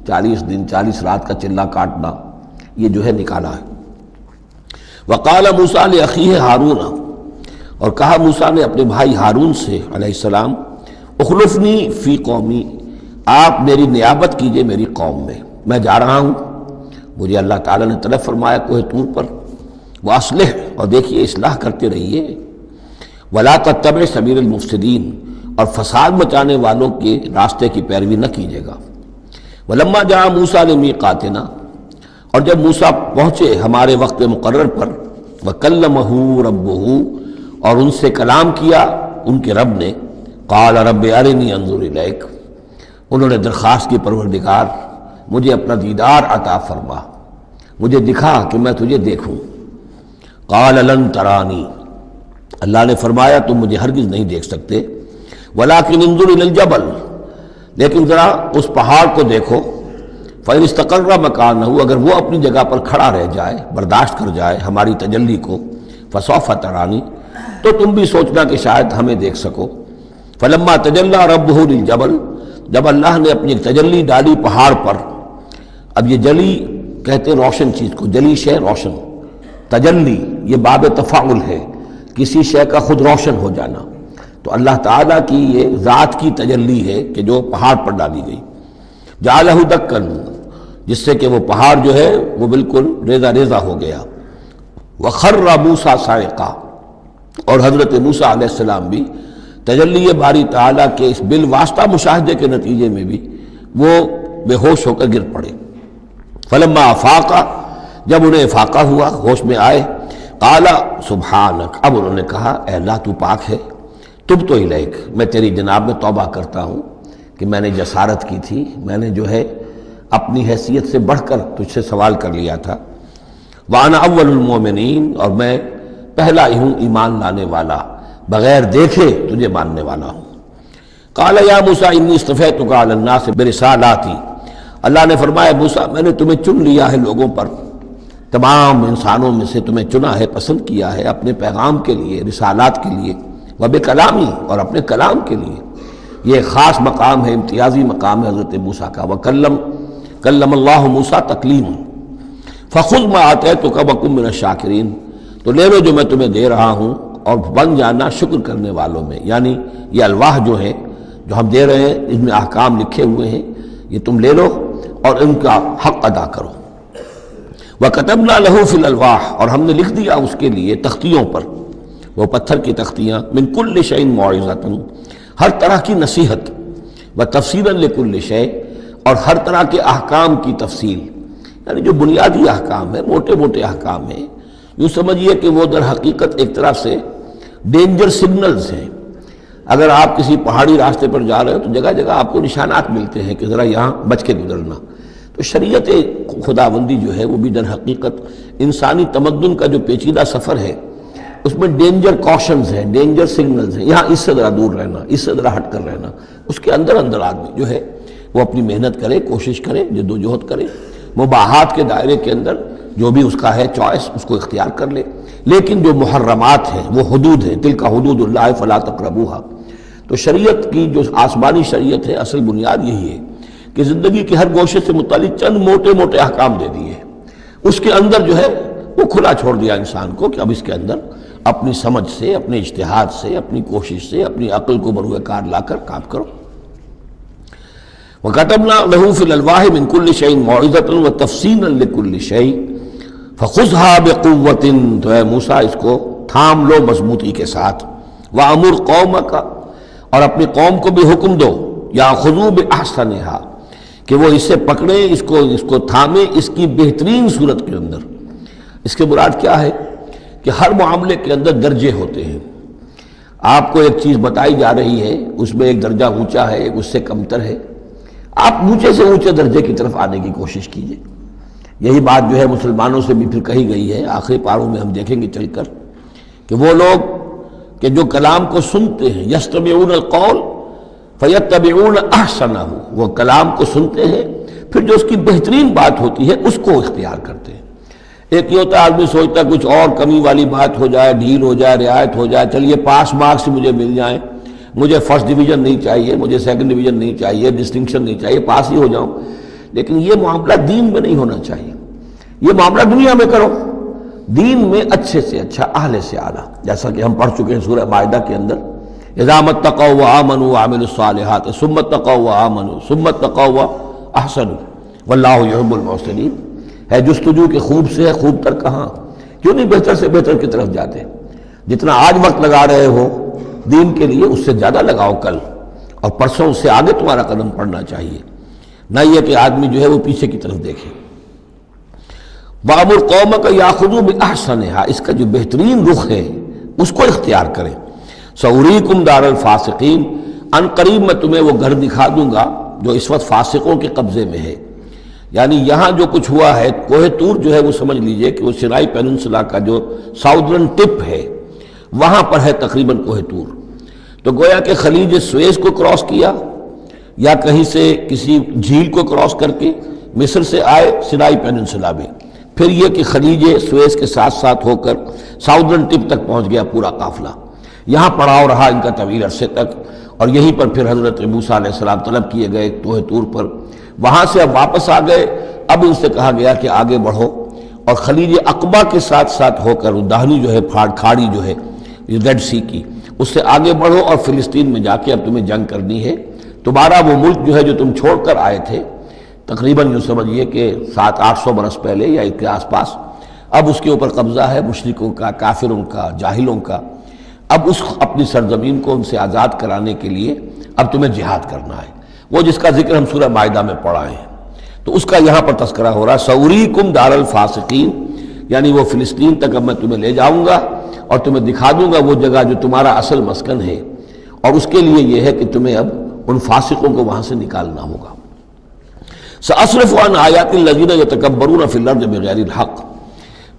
40 دن 40 رات کا چلہ کاٹنا، یہ جو ہے نکالا ہے۔ وقال موسیٰ لأخیہ ہارون، اور کہا موسیٰ نے اپنے بھائی ہارون سے علیہ السلام، اخلفنی فی قومی، آپ میری نیابت کیجئے میری قوم میں جا رہا ہوں، مجھے اللہ تعالیٰ نے طلب فرمایا کوہ طور پر، واصلح، اور دیکھیے اصلاح کرتے رہیے، ولا تتبع سبیل المفسدین، اور فساد مچانے والوں کے راستے کی پیروی نہ کیجیے گا۔ ولما جاء موسیٰ لمیقاتنا، اور جب موسیٰ پہنچے ہمارے وقت مقرر پر، وکلمہ ربہ، اور ان سے کلام کیا ان کے رب نے، قال رب ارنی انظر الیک، انہوں نے درخواست کی پروردگار مجھے اپنا دیدار عطا فرما، مجھے دکھا کہ میں تجھے دیکھوں۔ قال لن ترانی، اللہ نے فرمایا تم مجھے ہرگز نہیں دیکھ سکتے، ولکن انظر الی الجبل، لیکن ذرا اس پہاڑ کو دیکھو، فإن استقر مکانہ، اگر وہ اپنی جگہ پر کھڑا رہ جائے، برداشت کر جائے ہماری تجلی کو، فسوف ترانی، تو تم بھی سوچنا کہ شاید ہمیں دیکھ سکو۔ فلما تجلی ربہ للجبل، جب اللہ نے اپنی ایک تجلی ڈالی پہاڑ پر، اب یہ جلی کہتے ہیں روشن چیز کو، جلی شے روشن، تجلی یہ باب تفاعل ہے، کسی شے کا خود روشن ہو جانا، تو اللہ تعالیٰ کی یہ ذات کی تجلی ہے کہ جو پہاڑ پر ڈالی گئی، جعلہ دکن، جس سے کہ وہ پہاڑ جو ہے وہ بالکل ریزہ ریزہ ہو گیا۔ وخر موسیٰ صاعقا، اور حضرت موسیٰ علیہ السلام بھی تجلی باری تعالیٰ کے اس بالواسطہ مشاہدے کے نتیجے میں بھی وہ بے ہوش ہو کر گر پڑے۔ فلما افاقا، جب انہیں افاقہ ہوا، ہوش میں آئے، قال سبحانک، اب انہوں نے کہا اے اللہ تو پاک ہے، تبت الیک، میں تیری جناب میں توبہ کرتا ہوں کہ میں نے جسارت کی تھی، میں نے جو ہے اپنی حیثیت سے بڑھ کر تجھ سے سوال کر لیا تھا، وانا اول المومنین، اور میں پہلا ہی ہوں ایمان لانے والا، بغیر دیکھے تجھے ماننے والا ہوں۔ قال یا موسیٰ انی اصطفیتک علی الناس برسالاتی، اللہ نے فرمایا موسیٰ میں نے تمہیں چن لیا ہے لوگوں پر، تمام انسانوں میں سے تمہیں چنا ہے، پسند کیا ہے اپنے پیغام کے لیے، رسالات کے لیے، وبکلامی، اور اپنے کلام کے لیے۔ یہ ایک خاص مقام ہے، امتیازی مقام ہے حضرت موسیٰ کا۔ کلم اللہ موسیٰ تکلیما، فخذ ما آتیتک وکن من الشاکرین، تو لے لو جو میں تمہیں دے رہا ہوں اور بن جانا شکر کرنے والوں میں، یعنی یہ الواح جو ہیں جو ہم دے رہے ہیں اس میں احکام لکھے ہوئے ہیں، یہ تم لے لو اور ان کا حق ادا کرو۔ وَكَتَبْنَا لَهُ فِي الْأَلْوَاحِ، اور ہم نے لکھ دیا اس کے لیے تختیوں پر، وہ پتھر کی تختیاں، مِن كُلِّ شَيْءٍ مَوْعِظَةً، ہر طرح کی نصیحت، وَتَفْصِيلًا لِكُلِّ شَيْءٍ، اور ہر طرح کے احکام کی تفصیل، یعنی جو بنیادی احکام ہیں، موٹے موٹے احکام ہیں، یوں سمجھیے کہ وہ در حقیقت ایک طرح سے ڈینجر سگنلز ہیں۔ اگر آپ کسی پہاڑی راستے پر جا رہے ہو تو جگہ جگہ آپ کو نشانات ملتے ہیں کہ ذرا یہاں بچ کے گزرنا، تو شریعت خداوندی جو ہے وہ بھی در حقیقت انسانی تمدن کا جو پیچیدہ سفر ہے اس میں ڈینجر کوشنز ہیں، ڈینجر سگنلز ہیں، یہاں اس سے ذرا دور رہنا، اس سے ذرا ہٹ کر رہنا، اس کے اندر اندر آدمی جو ہے وہ اپنی محنت کرے، کوشش کرے، جدوجہد کرے، مباحات کے دائرے کے اندر جو بھی اس کا ہے چوائس اس کو اختیار کر لے، لیکن جو محرمات ہیں وہ حدود ہیں، تلک حدود اللہ فلا تقربوها۔ تو شریعت کی جو آسمانی شریعت ہے اصل بنیاد یہی ہے کہ زندگی کے ہر گوشے سے متعلق چند موٹے موٹے احکام دے دیے، اس کے اندر جو ہے وہ کھلا چھوڑ دیا انسان کو کہ اب اس کے اندر اپنی سمجھ سے، اپنے اجتہاد سے، اپنی کوشش سے، اپنی عقل کو بروئے کار لا کر کام کرو۔ وَكَتَبْنَا لَهُ فِي الْأَلْوَاحِ مِن كُلِّ شَيْءٍ مَوْعِظَةً وَتَفْصِيلًا لِكُلِّ شَيْءٍ فَخُذْهَا بِقُوَّةٍ، تو اے موسیٰ اس کو تھام لو مضبوطی کے ساتھ، وَأَمُرْ قَوْمَكَ، اور اپنی قوم کو بھی حکم دو، يَأْخُذُوا بِأَحْسَنِهَا، کہ وہ اسے پکڑیں، اس کو تھامیں اس کی بہترین صورت کے اندر۔ اس کے مراد کیا ہے کہ ہر معاملے کے اندر درجے ہوتے ہیں، آپ کو ایک چیز بتائی جا رہی ہے، اس میں ایک درجہ اونچا ہے، ایک اس سے کمتر ہے، آپ اونچے سے اونچے درجے کی طرف آنے کی کوشش کیجیے۔ یہی بات جو ہے مسلمانوں سے بھی پھر کہی گئی ہے، آخری پاروں میں ہم دیکھیں گے چل کر کہ وہ لوگ کہ جو کلام کو سنتے ہیں، یستمعون القول فیتبعون احسنہ، وہ کلام کو سنتے ہیں پھر جو اس کی بہترین بات ہوتی ہے اس کو اختیار کرتے ہیں۔ ایک یہ ہوتا ہے آدمی سوچتا ہے کچھ اور کمی والی بات ہو جائے، ڈھیل ہو جائے، رعایت ہو جائے، چلیے پاس مارکس مجھے مل جائیں، مجھے فرسٹ ڈویژن نہیں چاہیے، مجھے سیکنڈ ڈویژن نہیں چاہیے، ڈسٹنکشن نہیں چاہیے، پاس ہی ہو جاؤں۔ لیکن یہ معاملہ دین میں نہیں ہونا چاہیے، یہ معاملہ دنیا میں کرو، دین میں اچھے سے اچھا، اعلی سے اعلیٰ، جیسا کہ ہم پڑھ چکے ہیں سورہ مائدہ کے اندر، اذا اتقوا وآمنوا وعملوا الصالحات ثم اتقوا وآمنوا ثم اتقوا واحسنوا واللہ یحب المحسنین۔ ہے جستجو کہ خوب سے ہے خوب تر کہاں، کیوں نہیں بہتر سے بہتر کی طرف جاتے؟ جتنا آج وقت لگا رہے ہو دین کے لیے اس سے زیادہ لگاؤ کل، اور پرسوں اس سے آگے تمہارا قدم پڑنا چاہیے، نہ یہ کہ آدمی جو ہے وہ پیچھے کی طرف دیکھے۔ وَأَمُرْ قَوْمَكَ يَأْخُذُوا بِأَحْسَنِهَا، اس کا جو بہترین رخ ہے اس کو اختیار کریں۔ سَأُرِيكُمْ دَارَ الْفَاسِقِينَ، ان قریب میں تمہیں وہ گھر دکھا دوں گا جو اس وقت فاسقوں کے قبضے میں ہے۔ یعنی یہاں جو کچھ ہوا ہے، کوہ طور جو ہے وہ سمجھ لیجئے کہ وہ سینائی پیننسلا کا جو ساؤدرن ٹپ ہے وہاں پر ہے تقریباً کوہ طور۔ تو گویا کہ خلیج سویز کو کراس کیا، یا کہیں سے کسی جھیل کو کراس کر کے مصر سے آئے سینائی پیننسلا میں، پھر یہ کہ خلیج سویز کے ساتھ ساتھ ہو کر ساؤدرن ٹپ تک پہنچ گیا پورا قافلہ، یہاں پڑاؤ رہا ان کا طویل عرصے تک، اور یہیں پر پھر حضرت موسیٰ علیہ السلام طلب کیے گئے کوہ طور پر، وہاں سے اب واپس آ گئے۔ اب ان سے کہا گیا کہ آگے بڑھو، اور خلیج عقبہ کے ساتھ ساتھ ہو کر داہنی جو ہے کھاڑی جو ہے ریڈ سی کی، اس سے آگے بڑھو اور فلسطین میں جا کے اب تمہیں جنگ کرنی ہے۔ تمہارا وہ ملک جو ہے جو تم چھوڑ کر آئے تھے تقریباً یوں سمجھیے کہ 700-800 برس پہلے یا اس کے آس پاس، اب اس کے اوپر قبضہ ہے مشرکوں کا، کافروں کا، جاہلوں کا۔ اب اس اپنی سرزمین کو ان سے آزاد کرانے کے لیے اب تمہیں جہاد کرنا ہے، وہ جس کا ذکر ہم سورہ مائدہ میں پڑھا ہے، تو اس کا یہاں پر تذکرہ ہو رہا ہے۔ سَأُرِيكُمْ دَارَ الْفَاسِقِينَ، یعنی وہ فلسطین تک اب میں تمہیں لے جاؤں گا اور تمہیں دکھا دوں گا وہ جگہ جو تمہارا اصل مسکن ہے، اور اس کے لیے یہ ہے کہ تمہیں اب ان فاسقوں کو وہاں سے نکالنا ہوگا۔ سأصرف عن آیات الذین یتکبرون فی الارض بغیر الحق،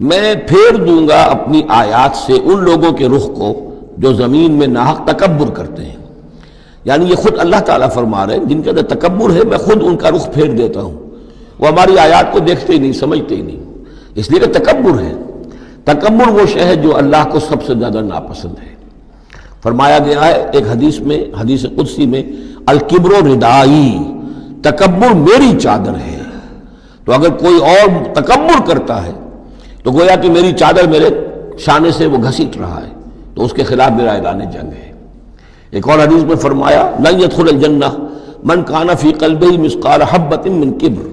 میں پھیر دوں گا اپنی آیات سے ان لوگوں کے رخ کو جو زمین میں ناحق تکبر کرتے ہیں۔ یعنی یہ خود اللہ تعالیٰ فرما رہے ہیں جن کے اندر تکبر ہے میں خود ان کا رخ پھیر دیتا ہوں، وہ ہماری آیات کو دیکھتے ہی نہیں، سمجھتے ہی نہیں، اس لیے کہ تکبر ہے۔ تکبر وہ شے ہے جو اللہ کو سب سے زیادہ ناپسند ہے۔ فرمایا گیا ہے ایک حدیث میں، حدیث قدسی میں، الکبر ردائی، تکبر میری چادر ہے۔ تو اگر کوئی اور تکبر کرتا ہے تو گویا کہ میری چادر میرے شانے سے وہ گھسیٹ رہا ہے، تو اس کے خلاف میرا اعلان جنگ ہے۔ ایک اور حدیث میں فرمایا لن يدخل الجنہ من کان فی قلبہ مثقال حبۃ من کبر،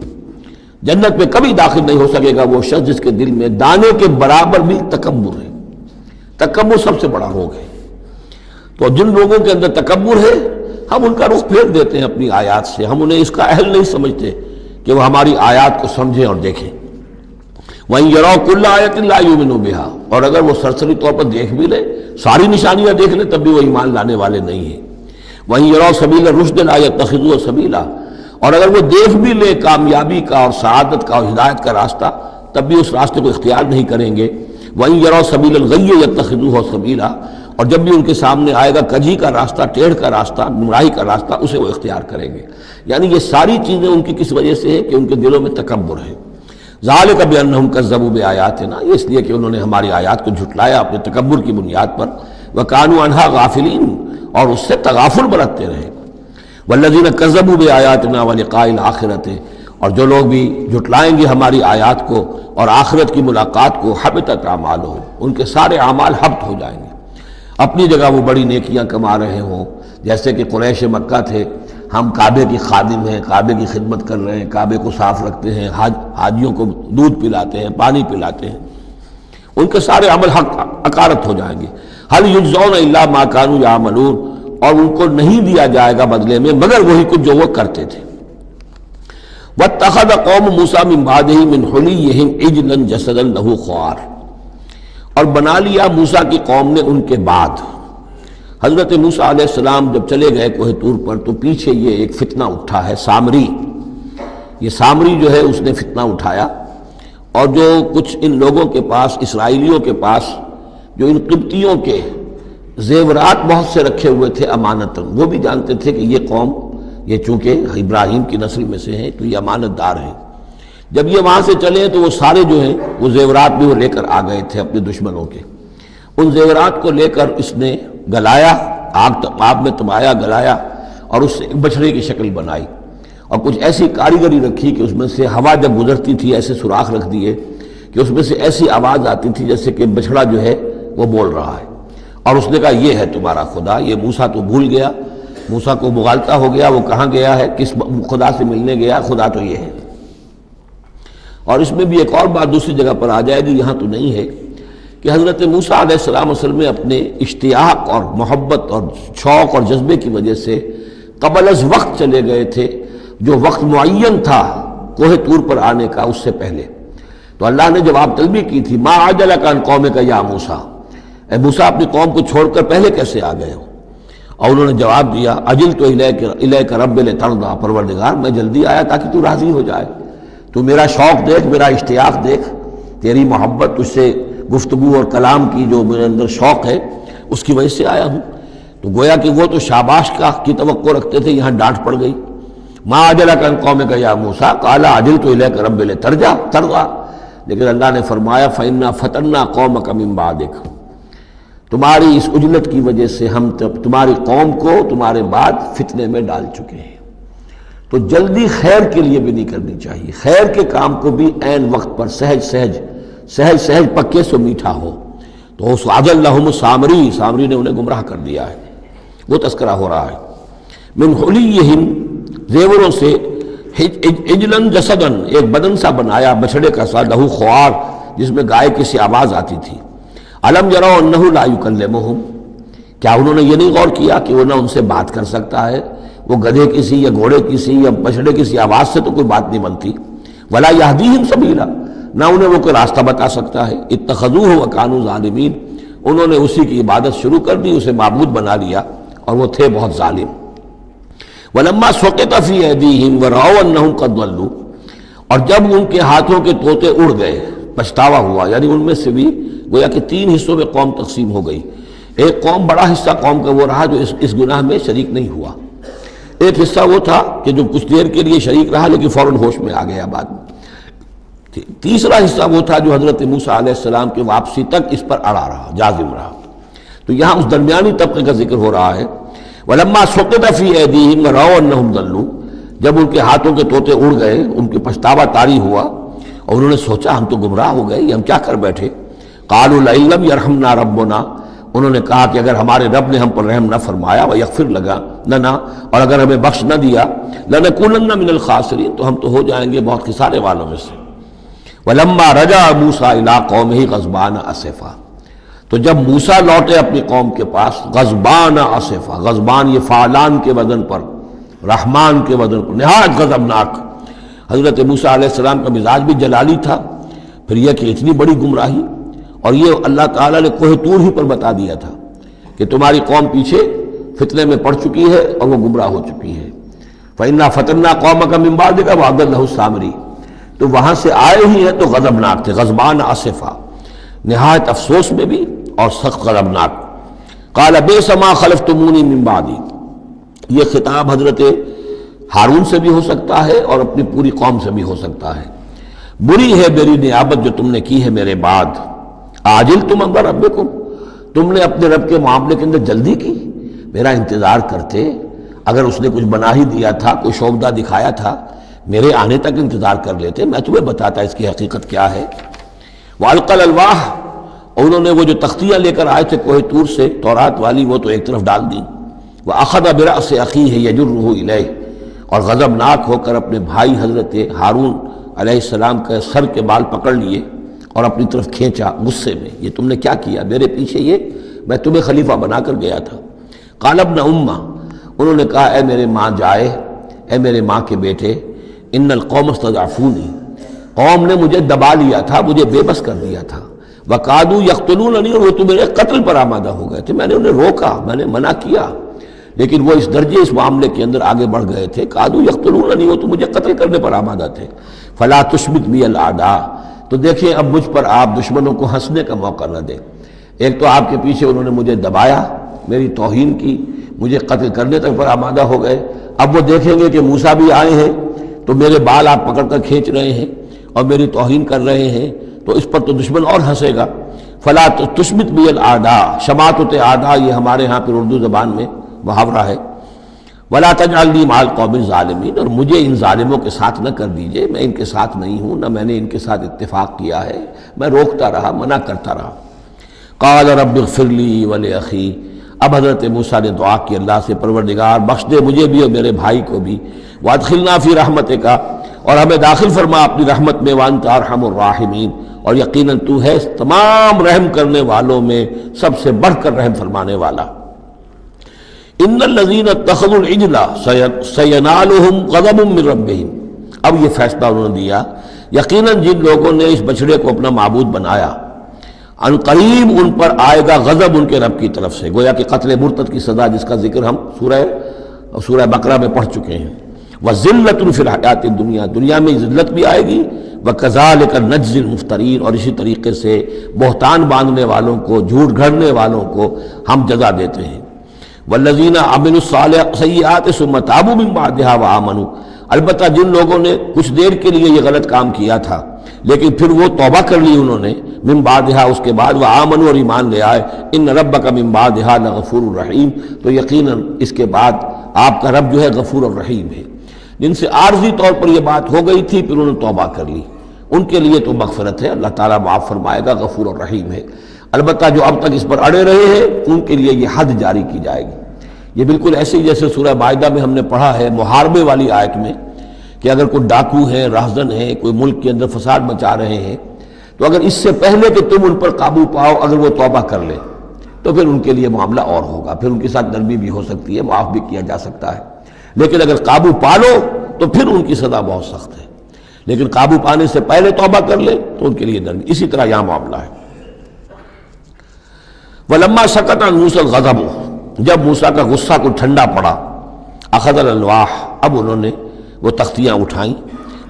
جنت میں کبھی داخل نہیں ہو سکے گا وہ شخص جس کے دل میں دانے کے برابر بھی تکبر ہے۔ تکبر سب سے بڑا روگ ہے۔ تو جن لوگوں کے اندر تکبر ہے ہم ان کا رخ پھیر دیتے ہیں اپنی آیات سے، ہم انہیں اس کا اہل نہیں سمجھتے کہ وہ ہماری آیات کو سمجھیں اور دیکھیں۔ وَإِن يَرَوْا كُلَّ آیَةٍ لَا يُؤْمِنُوا بِهَا، اور اگر وہ سرسری طور پر دیکھ بھی لے، ساری نشانیاں دیکھ لیں، تب بھی وہ ایمان لانے والے نہیں ہیں۔ وَإِن يَرَوْا سَبِيلَ الرُّشْدِ لَا يَتَّخِذُوهُ سَبِيلًا، اور اگر وہ دیکھ بھی لے کامیابی کا اور سعادت کا اور ہدایت کا راستہ، تب بھی اس راستے کو اختیار نہیں کریں گے۔ وَإِن يَرَوْا سَبِيلَ الْغَيِّ يَتَّخِذُوهُ سَبِيلًا، اور جب بھی ان کے سامنے آئے گا کجی کا راستہ، ٹیڑھ کا راستہ، گمراہی کا راستہ، اسے وہ اختیار کریں گے۔ یعنی یہ ساری چیزیں ان کی کس وجہ سے ہے کہ ان کے دلوں میں تکبر ہے۔ ذالک بانہم کذبوا بآیاتنا، یہ اس لیے کہ انہوں نے ہماری آیات کو جھٹلایا اپنے تکبر کی بنیاد پر، وکانوا عنہا غافلین، اور اس سے تغافل برتتے رہے۔ والذین کذبوا بآیاتنا ولقاء الآخرۃ، اور جو لوگ بھی جھٹلائیں گے ہماری آیات کو اور آخرت کی ملاقات کو، حبطت اعمالہم، ان کے سارے اعمال حبط ہو جائیں گے۔ اپنی جگہ وہ بڑی نیکیاں کما رہے ہوں، جیسے کہ قریش مکہ تھے، ہم کعبے کی خادم ہیں، کعبے کی خدمت کر رہے ہیں، کعبے کو صاف رکھتے ہیں، حاجیوں کو دودھ پلاتے ہیں، پانی پلاتے ہیں، ان کے سارے عمل حق اکارت ہو جائیں گے۔ هل یجزون الا ما كانوا یعملون، اور ان کو نہیں دیا جائے گا بدلے میں مگر وہی کچھ جو وہ کرتے تھے۔ واتخذ قوم موسیٰ من بعدہ من حلیہم عجلا جسدا لہ خوار، اور بنا لیا موسیٰ کی قوم نے ان کے بعد، حضرت موسیٰ علیہ السلام جب چلے گئے کوہ طور پر تو پیچھے یہ ایک فتنہ اٹھا ہے، سامری، یہ سامری جو ہے اس نے فتنہ اٹھایا، اور جو کچھ ان لوگوں کے پاس، اسرائیلیوں کے پاس جو ان قبطیوں کے زیورات بہت سے رکھے ہوئے تھے امانتاً، وہ بھی جانتے تھے کہ یہ قوم، یہ چونکہ ابراہیم کی نسل میں سے ہیں تو یہ امانت دار ہیں، جب یہ وہاں سے چلے تو وہ سارے جو ہیں وہ زیورات بھی وہ لے کر آ گئے تھے اپنے دشمنوں کے، ان زیورات کو لے کر اس نے گلایا، آگ میں تمایا، گلایا، اور اس سے ایک بچھڑے کی شکل بنائی، اور کچھ ایسی کاریگری رکھی کہ اس میں سے ہوا جب گزرتی تھی ایسے سوراخ رکھ دیے کہ اس میں سے ایسی آواز آتی تھی جیسے کہ بچھڑا جو ہے وہ بول رہا ہے، اور اس نے کہا یہ ہے تمہارا خدا۔ یہ موسیٰ تو بھول گیا، موسیٰ کو مغالطہ ہو گیا، وہ کہاں گیا ہے، کس خدا سے ملنے گیا، خدا تو یہ ہے۔ اور اس میں بھی ایک اور بات دوسری جگہ پر آ جائے گی، یہاں تو نہیں ہے، کہ حضرت موسیٰ علیہ السلام اصل میں اپنے اشتیاق اور محبت اور شوق اور جذبے کی وجہ سے قبل از وقت چلے گئے تھے، جو وقت معین تھا کوہ طور پر آنے کا اس سے پہلے۔ تو اللہ نے جواب طلبی کی تھی، ما عجلک عن قومک یا موسیٰ، اے موسیٰ اپنی قوم کو چھوڑ کر پہلے کیسے آ گئے ہو؟ اور انہوں نے جواب دیا، اجلت الیک رب لترضیٰ، پروردگار میں جلدی آیا تاکہ تو راضی ہو جائے، تو میرا شوق دیکھ، میرا اشتیاق دیکھ، تیری محبت، تجھ سے گفتگو اور کلام کی جو میرے اندر شوق ہے اس کی وجہ سے آیا ہوں۔ تو گویا کہ وہ تو شاباش کی توقع رکھتے تھے، یہاں ڈانٹ پڑ گئی، ما عجلک عن قومک یا موسیٰ قال عجلت الیک رب لترضیٰ، لیکن اللہ نے فرمایا فإنا فتنا قومک من بعدک، تمہاری اس عجلت کی وجہ سے ہم تمہاری قوم کو تمہارے بعد فتنے میں ڈال چکے ہیں۔ تو جلدی خیر کے لیے بھی نہیں کرنی چاہیے، خیر کے کام کو بھی عین وقت پر سہج پکے سو میٹھا ہو۔ تو اس اضلهم سامری نے انہیں گمراہ کر دیا ہے، وہ تذکرہ ہو رہا ہے۔ من حلیہم، زیوروں سے، عجلاً جسداً، ایک بدن سا بنایا بچھڑے کا سا، لہو خوار، جس میں گائے کی سی آواز آتی تھی۔ الم یروا انہ لا یکلمہم، کیا انہوں نے یہ نہیں غور کیا کہ وہ نہ ان سے بات کر سکتا ہے، وہ گدھے کی سی یا گھوڑے کی سی یا بچھڑے کی سی آواز سے تو کوئی بات نہیں بنتی، ولا یہدیہم سبیلا، نہ انہیں وہ کوئی راستہ بتا سکتا ہے۔ اتخذوہ وکانوا ظالمین، انہوں نے اسی کی عبادت شروع کر دی، اسے معبود بنا لیا، اور وہ تھے بہت ظالم۔ ولما سقط فی ایدیہم ورأوا انہم قد ضلوا، اور جب ان کے ہاتھوں کے طوطے اڑ گئے، پچھتاوا ہوا، یعنی ان میں سے بھی گویا کہ 3 حصوں میں قوم تقسیم ہو گئی۔ ایک قوم، بڑا حصہ قوم کا وہ رہا جو اس گناہ میں شریک نہیں ہوا، ایک حصہ وہ تھا کہ جو کچھ دیر کے لیے شریک رہا لیکن فوراً ہوش میں آ گیا بعد میں، تیسرا حصہ وہ تھا جو حضرت موسیٰ علیہ السلام کی واپسی تک اس پر اڑا رہا، جازم رہا۔ تو یہاں اس درمیانی طبقے کا ذکر ہو رہا ہے، وَلَمَّا سُقِطَ فِي أَيْدِيهِمْ وَرَأَوْا أَنَّهُمْ ضَلُّوا، جب ان کے ہاتھوں کے طوطے اڑ گئے، ان کے پچھتاوا طاری ہوا، اور انہوں نے سوچا ہم تو گمراہ ہو گئے، یہ ہم کیا کر بیٹھے۔ قَالُوا لَئِن لَّمْ يَرْحَمْنَا رَبُّنَا، انہوں نے کہا کہ اگر ہمارے رب نے ہم پر رحم نہ فرمایا، وَيَغْفِرْ لَنَا، اور اگر ہمیں بخش نہ دیا، لَنَكُونَنَّ مِنَ الْخَاسِرِينَ، تو ہم تو ہو جائیں گے بہت خسارے والوں میں سے۔ وَلَمَّا رَجَعَ مُوسَىٰ إِلَىٰ قَوْمِهِ غَضْبَانَ أَسِفًا، تو جب موسیٰ لوٹے اپنی قوم کے پاس، غضبان آصفہ، غضبان یہ فعلان کے وزن پر، رحمان کے وزن پر، نہایت غضبناک۔ حضرت موسیٰ علیہ السلام کا مزاج بھی جلالی تھا، پھر یہ کہ اتنی بڑی گمراہی، اور یہ اللہ تعالیٰ نے کوہ طور ہی پر بتا دیا تھا کہ تمہاری قوم پیچھے فتنے میں پڑ چکی ہے اور وہ گمراہ ہو چکی ہے۔ فَإِنَّا فَتَنَّا قَوْمَكَ مِن بَعْدِكَ وَأَضَلَّهُ السَّامِرِي، تو وہاں سے آئے ہی ہیں تو غضبناک تھے، غضبان آصفہ، نہایت افسوس میں بھی اور سخت غضبناک۔ قال بئس ما خلفتمونی من بعدی، یہ خطاب حضرت ہارون سے بھی ہو سکتا ہے اور اپنی پوری قوم سے بھی ہو سکتا ہے۔ بری ہے میری نیابت جو تم نے کی ہے میرے بعد، عاجلتم امر ربکم، تم نے اپنے رب کے معاملے کے اندر جلدی کی، میرا انتظار کرتے، اگر اس نے کچھ بنا ہی دیا تھا، کوئی شوبدہ دکھایا تھا، میرے آنے تک انتظار کر لیتے، میں تمہیں بتاتا اس کی حقیقت کیا ہے۔ وَأَلْقَى الْأَلْوَاحَ، اور انہوں نے وہ جو تختیاں لے کر آئے تھے کوہ طور سے تورات والی، وہ تو ایک طرف ڈال دیں۔ وَأَخَذَ بِرَأْسِ أَخِيهِ يَجُرُّهُ إِلَيْهِ، اور غضبناک ہو کر اپنے بھائی حضرت ہارون علیہ السلام کے سر کے بال پکڑ لیے اور اپنی طرف کھینچا غصے میں، یہ تم نے کیا کیا، میرے پیچھے یہ میں تمہیں خلیفہ بنا کر گیا تھا۔ قال ابن امہ، انہوں نے کہا اے میرے ماں جائے، اے میرے ماں کے بیٹے، ان القوم استضعفونی، قوم نے مجھے دبا لیا تھا، مجھے بے بس کر دیا تھا، وقادوا یقتلوننی، اور وہ تو میرے قتل پر آمادہ ہو گئے تھے، میں نے انہیں روکا، میں نے منع کیا، لیکن وہ اس درجے اس معاملے کے اندر آگے بڑھ گئے تھے، قادوا یقتلوننی، وہ تو مجھے قتل کرنے پر آمادہ تھے۔ فلا تشمت بی الاعداء، تو دیکھیں اب مجھ پر آپ دشمنوں کو ہنسنے کا موقع نہ دیں۔ ایک تو آپ کے پیچھے انہوں نے مجھے دبایا، میری توہین کی، مجھے قتل کرنے تک پر آمادہ ہو گئے، اب وہ دیکھیں گے کہ موسیٰ بھی آئے ہیں تو میرے بال آپ پکڑ کر کھینچ رہے ہیں اور میری توہین کر رہے ہیں، تو اس پر تو دشمن اور ہنسے گا۔ فلا تشمت بی الاعداء، شماتت اعداء یہ ہمارے ہاں پھر اردو زبان میں محاورہ ہے۔ ولا تجعلنی مع القوم الظالمین، اور مجھے ان ظالموں کے ساتھ نہ کر دیجئے، میں ان کے ساتھ نہیں ہوں، نہ میں نے ان کے ساتھ اتفاق کیا ہے، میں روکتا رہا، منع کرتا رہا۔ قال رب اغفر لی ولأخی، اب حضرت موسیٰ نے دعا کی اللہ سے، پروردگار بخش دے مجھے بھی اور میرے بھائی کو بھی، وادخلنا فی رحمتک، اور ہمیں داخل فرما اپنی رحمت میں، وانت ارحم الراحمین، اور یقیناً تو ہے تمام رحم کرنے والوں میں سب سے بڑھ کر رحم فرمانے والا۔ ان الذین اتخذوا العجل سینالہم غضب من ربہم، اب یہ فیصلہ انہوں نے دیا، یقیناً جن لوگوں نے اس بچڑے کو اپنا معبود بنایا، ان قریب ان پر آئے گا غضب ان کے رب کی طرف سے، گویا کہ قتل مرتد کی سزا جس کا ذکر ہم سورہ بقرہ میں پڑھ چکے ہیں۔ وَذِلَّةٌ فِي الْحَيَاةِ الدُّنْيَا، دنیا میں ذلت بھی آئے گی، وَكَذَلِكَ نَجْزِي الْمُفْتَرِينَ، اور اسی طریقے سے بہتان باندھنے والوں کو، جھوٹ گھڑنے والوں کو ہم جزا دیتے ہیں۔ وَالَّذِينَ عَمِلُوا السَّيِّئَاتِ ثُمَّ تَابُوا مِن بَعْدِهَا وَآمَنُوا، البتہ جن لوگوں نے کچھ دیر کے لیے یہ غلط کام کیا تھا لیکن پھر وہ توبہ کر لی انہوں نے، من بعدہا اس کے بعد، وآمنوا اور ایمان لے آئے، ان ربک من بعدہا لغفور الرحیم، تو یقیناً اس کے بعد آپ کا رب جو ہے غفور الرحیم ہے۔ جن سے عارضی طور پر یہ بات ہو گئی تھی پھر انہوں نے توبہ کر لی، ان کے لیے تو مغفرت ہے، اللہ تعالیٰ معاف فرمائے گا، غفور الرحیم ہے۔ البتہ جو اب تک اس پر اڑے رہے ہیں ان کے لیے یہ حد جاری کی جائے گی۔ یہ بالکل ایسے ہی جیسے سورہ مائدہ میں ہم نے پڑھا ہے محاربے والی آیت میں، کہ اگر کوئی ڈاکو ہیں، راہزن ہیں، کوئی ملک کے اندر فساد مچا رہے ہیں، تو اگر اس سے پہلے کہ تم ان پر قابو پاؤ اگر وہ توبہ کر لیں تو پھر ان کے لیے معاملہ اور ہوگا، پھر ان کے ساتھ نرمی بھی ہو سکتی ہے، معاف بھی کیا جا سکتا ہے، لیکن اگر قابو پا لو تو پھر ان کی سزا بہت سخت ہے، لیکن قابو پانے سے پہلے توبہ کر لے تو ان کے لیے نرمی۔ اسی طرح یہاں معاملہ ہے۔ وَلَمَّا سَكَتَ عَن مُوسَى الْغَضَبُ، جب موسیٰ کا غصہ کو ٹھنڈا پڑا، أَخَذَ الْأَلْوَاحَ، اب انہوں نے وہ تختیاں اٹھائیں،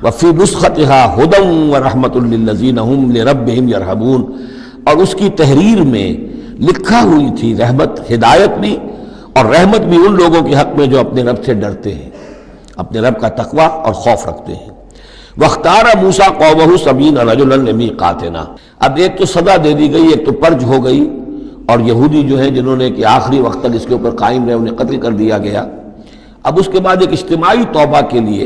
وَفِي نُسْخَتِهَا هُدًى وَرَحْمَةٌ لِّلَّذِينَ هُمْ لِرَبِّهِمْ يَرْهَبُونَ، اور اس کی تحریر میں لکھا ہوئی تھی رحمت، ہدایت بھی اور رحمت بھی ان لوگوں کے حق میں جو اپنے رب سے ڈرتے ہیں، اپنے رب کا تقوی اور خوف رکھتے ہیں۔ وَاخْتَارَ مُوسَىٰ قَوْمَهُ 70 رَجُلًا لِّمِيقَاتِنَا، اب ایک تو سزا دے دی گئی، ایک تو پرج ہو گئی، اور یہودی جو ہیں جنہوں نے کہ آخری وقت تک اس کے اوپر قائم رہے انہیں قتل کر دیا گیا۔ اب اس کے بعد ایک اجتماعی توبہ کے لیے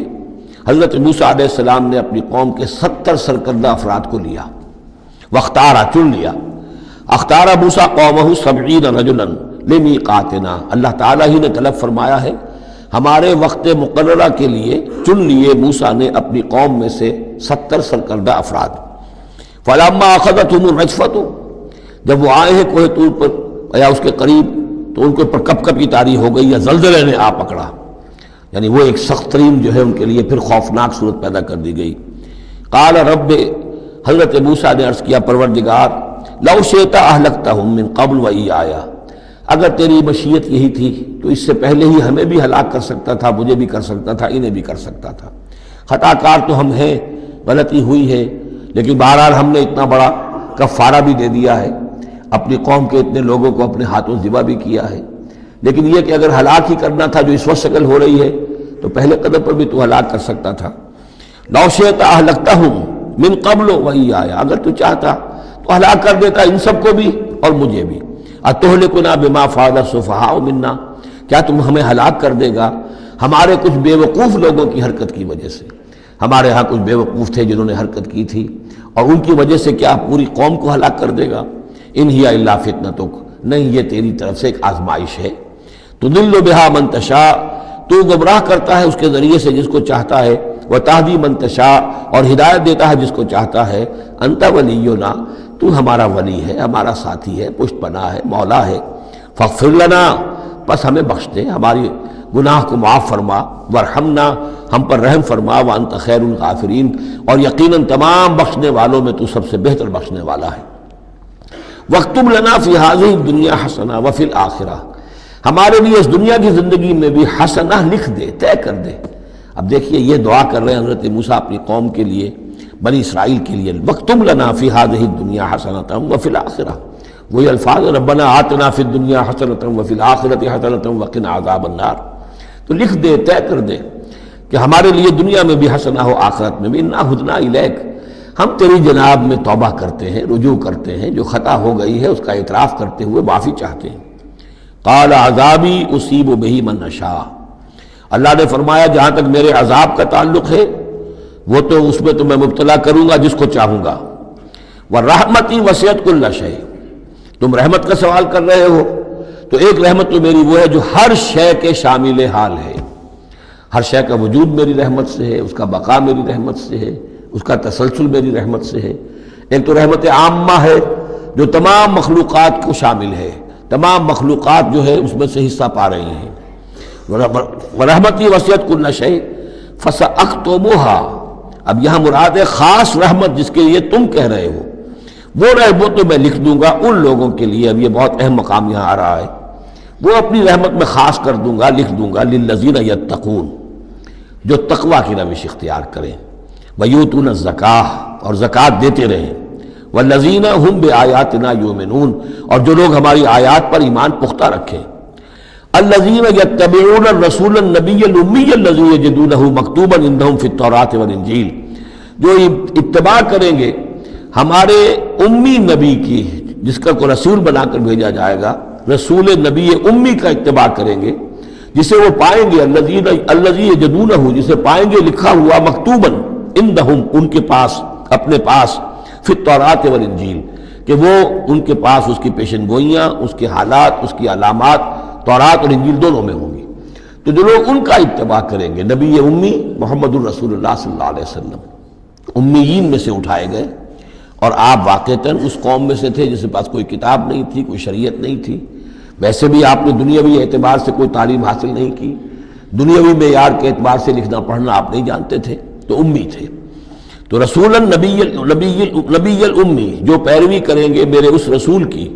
حضرت موسیٰ علیہ السلام نے اپنی قوم کے 70 سرکردہ افراد کو لیا، واختارا چن لیا، اختارا موسیٰ قومہ 70 رجلا لمیقاتنا، اللہ تعالیٰ ہی نے طلب فرمایا ہے، ہمارے وقت مقررہ کے لیے چن لیے موسیٰ نے اپنی قوم میں سے 70 سرکردہ افراد۔ فلما اخذتهم الرجفۃ، جب وہ آئے ہیں کوہ طور پر یا اس کے قریب تو ان کے اوپر کپ کپ کی طاری ہو گئی یا زلزلے نے آ پکڑا، یعنی وہ ایک سخت ترین جو ہے ان کے لیے پھر خوفناک صورت پیدا کر دی گئی۔ قال رب، حضرت موسیٰ نے عرض کیا پروردگار، لو شئت اہلکتہم من قبل وایایا، اگر تیری مشیت یہی تھی تو اس سے پہلے ہی ہمیں بھی ہلاک کر سکتا تھا، مجھے بھی کر سکتا تھا، انہیں بھی کر سکتا تھا، خطا کار تو ہم ہیں، غلطی ہوئی ہے، لیکن بہرحال ہم نے اتنا بڑا کفارہ بھی دے دیا ہے، اپنی قوم کے اتنے لوگوں کو اپنے ہاتھوں ذبح بھی کیا ہے، لیکن یہ کہ اگر ہلاک ہی کرنا تھا جو اس وقت شکل ہو رہی ہے تو پہلے قدم پر بھی تو ہلاک کر سکتا تھا۔ لو شئت اہلکتہم من قبل وایایا، اگر تو چاہتا تو ہلاک کر دیتا ان سب کو بھی اور مجھے بھی۔ اتہلکنا بما فعل السفہاء منا، کیا تم ہمیں ہلاک کر دے گا ہمارے کچھ بے وقوف لوگوں کی حرکت کی وجہ سے؟ ہمارے ہاں کچھ بے وقوف تھے جنہوں نے حرکت کی تھی اور ان کی وجہ سے کیا پوری قوم کو ہلاک کر دے گا؟ ان ہی الا فتنتک، نہیں یہ تیری طرف سے ایک آزمائش ہے۔ تضل بہا من تشاء، تو گمراہ کرتا ہے اس کے ذریعے سے جس کو چاہتا ہے، وتہدی من تشاء، اور ہدایت دیتا ہے جس کو چاہتا ہے۔ انت ولینا، تو ہمارا ولی ہے، ہمارا ساتھی ہے، پشت پناہ ہے، مولا ہے۔ فاغفر لنا، بس ہمیں بخش دے، ہماری گناہ کو معاف فرما، ورحمنا، ہم پر رحم فرما، وانت خیر الغافرین، اور یقیناً تمام بخشنے والوں میں تو سب سے بہتر بخشنے والا ہے۔ واکتب لنا فی ہذہ الدنیا حسنہ وفی الآخرہ، ہمارے لیے اس دنیا کی زندگی میں بھی حسنہ لکھ دے، طے کر دے۔ اب دیکھیے یہ دعا کر رہے ہیں حضرت موسیٰ اپنی قوم کے لیے، بنی اسرائیل کے لیے، واکتب لنا فی ہذہ الدنیا حسنۃ وفی الآخرہ وہی الفاظ ربنا آتنا فی الدنیا حسنۃ وفی الآخرۃ حسنۃ وقنا عذاب النار. تو لکھ دے، طے کر دے کہ ہمارے لیے دنیا میں بھی حسنہ ہو، آخرت میں بھی. انا ہدنا الیک، ہم تیری جناب میں توبہ کرتے ہیں، رجوع کرتے ہیں، جو خطا ہو گئی ہے اس کا اعتراف کرتے ہوئے معافی چاہتے ہیں. قال عذابی اصیب بہ من اشاء، اللہ نے فرمایا جہاں تک میرے عذاب کا تعلق ہے وہ تو اس میں تو میں مبتلا کروں گا جس کو چاہوں گا. ورحمتی وسعت کل شیء، تم رحمت کا سوال کر رہے ہو تو ایک رحمت تو میری وہ ہے جو ہر شے کے شامل حال ہے. ہر شے کا وجود میری رحمت سے ہے، اس کا بقا میری رحمت سے ہے، اس کا تسلسل میری رحمت سے ہے. ایک تو رحمت عامہ ہے جو تمام مخلوقات کو شامل ہے، تمام مخلوقات جو ہے اس میں سے حصہ پا رہی ہیں. ورحمتی وسعت کل شیء فسأکتبها، اب یہاں مراد ہے خاص رحمت جس کے لیے تم کہہ رہے ہو، وہ رحمت تو میں لکھ دوں گا ان لوگوں کے لیے. اب یہ بہت اہم مقام یہاں آ رہا ہے. وہ اپنی رحمت میں خاص کر دوں گا، لکھ دوں گا للذین یتقون، جو تقوی کی روش اختیار کریں. ویؤتون الزکاۃ، اور زکوٰۃ دیتے رہیں. والذین هم بآیاتنا یؤمنون، اور جو لوگ ہماری آیات پر ایمان پختہ رکھیں. الذین یتبعون الرسول النبی الامی الذی یجدونہ مکتوبا عندہم فی التوراۃ والانجیل، جو اتباع کریں گے ہمارے امی نبی کی، جس کا کو رسول بنا کر بھیجا جائے گا، رسول نبی امی کا اتباع کریں گے جسے وہ پائیں گے. الذی یجدونہ، جسے پائیں گے لکھا ہوا مکتوباً عندہم، ان کے پاس، اپنے پاس، فی التوراۃ والانجیل، کہ وہ ان کے پاس اس کی پیشن گوئیاں، اس کے حالات، اس کی علامات تورات اور انجیل دونوں میں ہوں گی. تو جو لوگ ان کا اتباع کریں گے، نبی امی محمد الرسول اللہ صلی اللہ علیہ وسلم امیین میں سے اٹھائے گئے، اور آپ واقعتاً اس قوم میں سے تھے جس کے پاس کوئی کتاب نہیں تھی، کوئی شریعت نہیں تھی. ویسے بھی آپ نے دنیاوی اعتبار سے کوئی تعلیم حاصل نہیں کی، دنیاوی معیار کے اعتبار سے لکھنا پڑھنا آپ نہیں جانتے تھے، تو امی تھے. تو رسول نبی الامی، جو پیروی کریں گے میرے اس رسول کی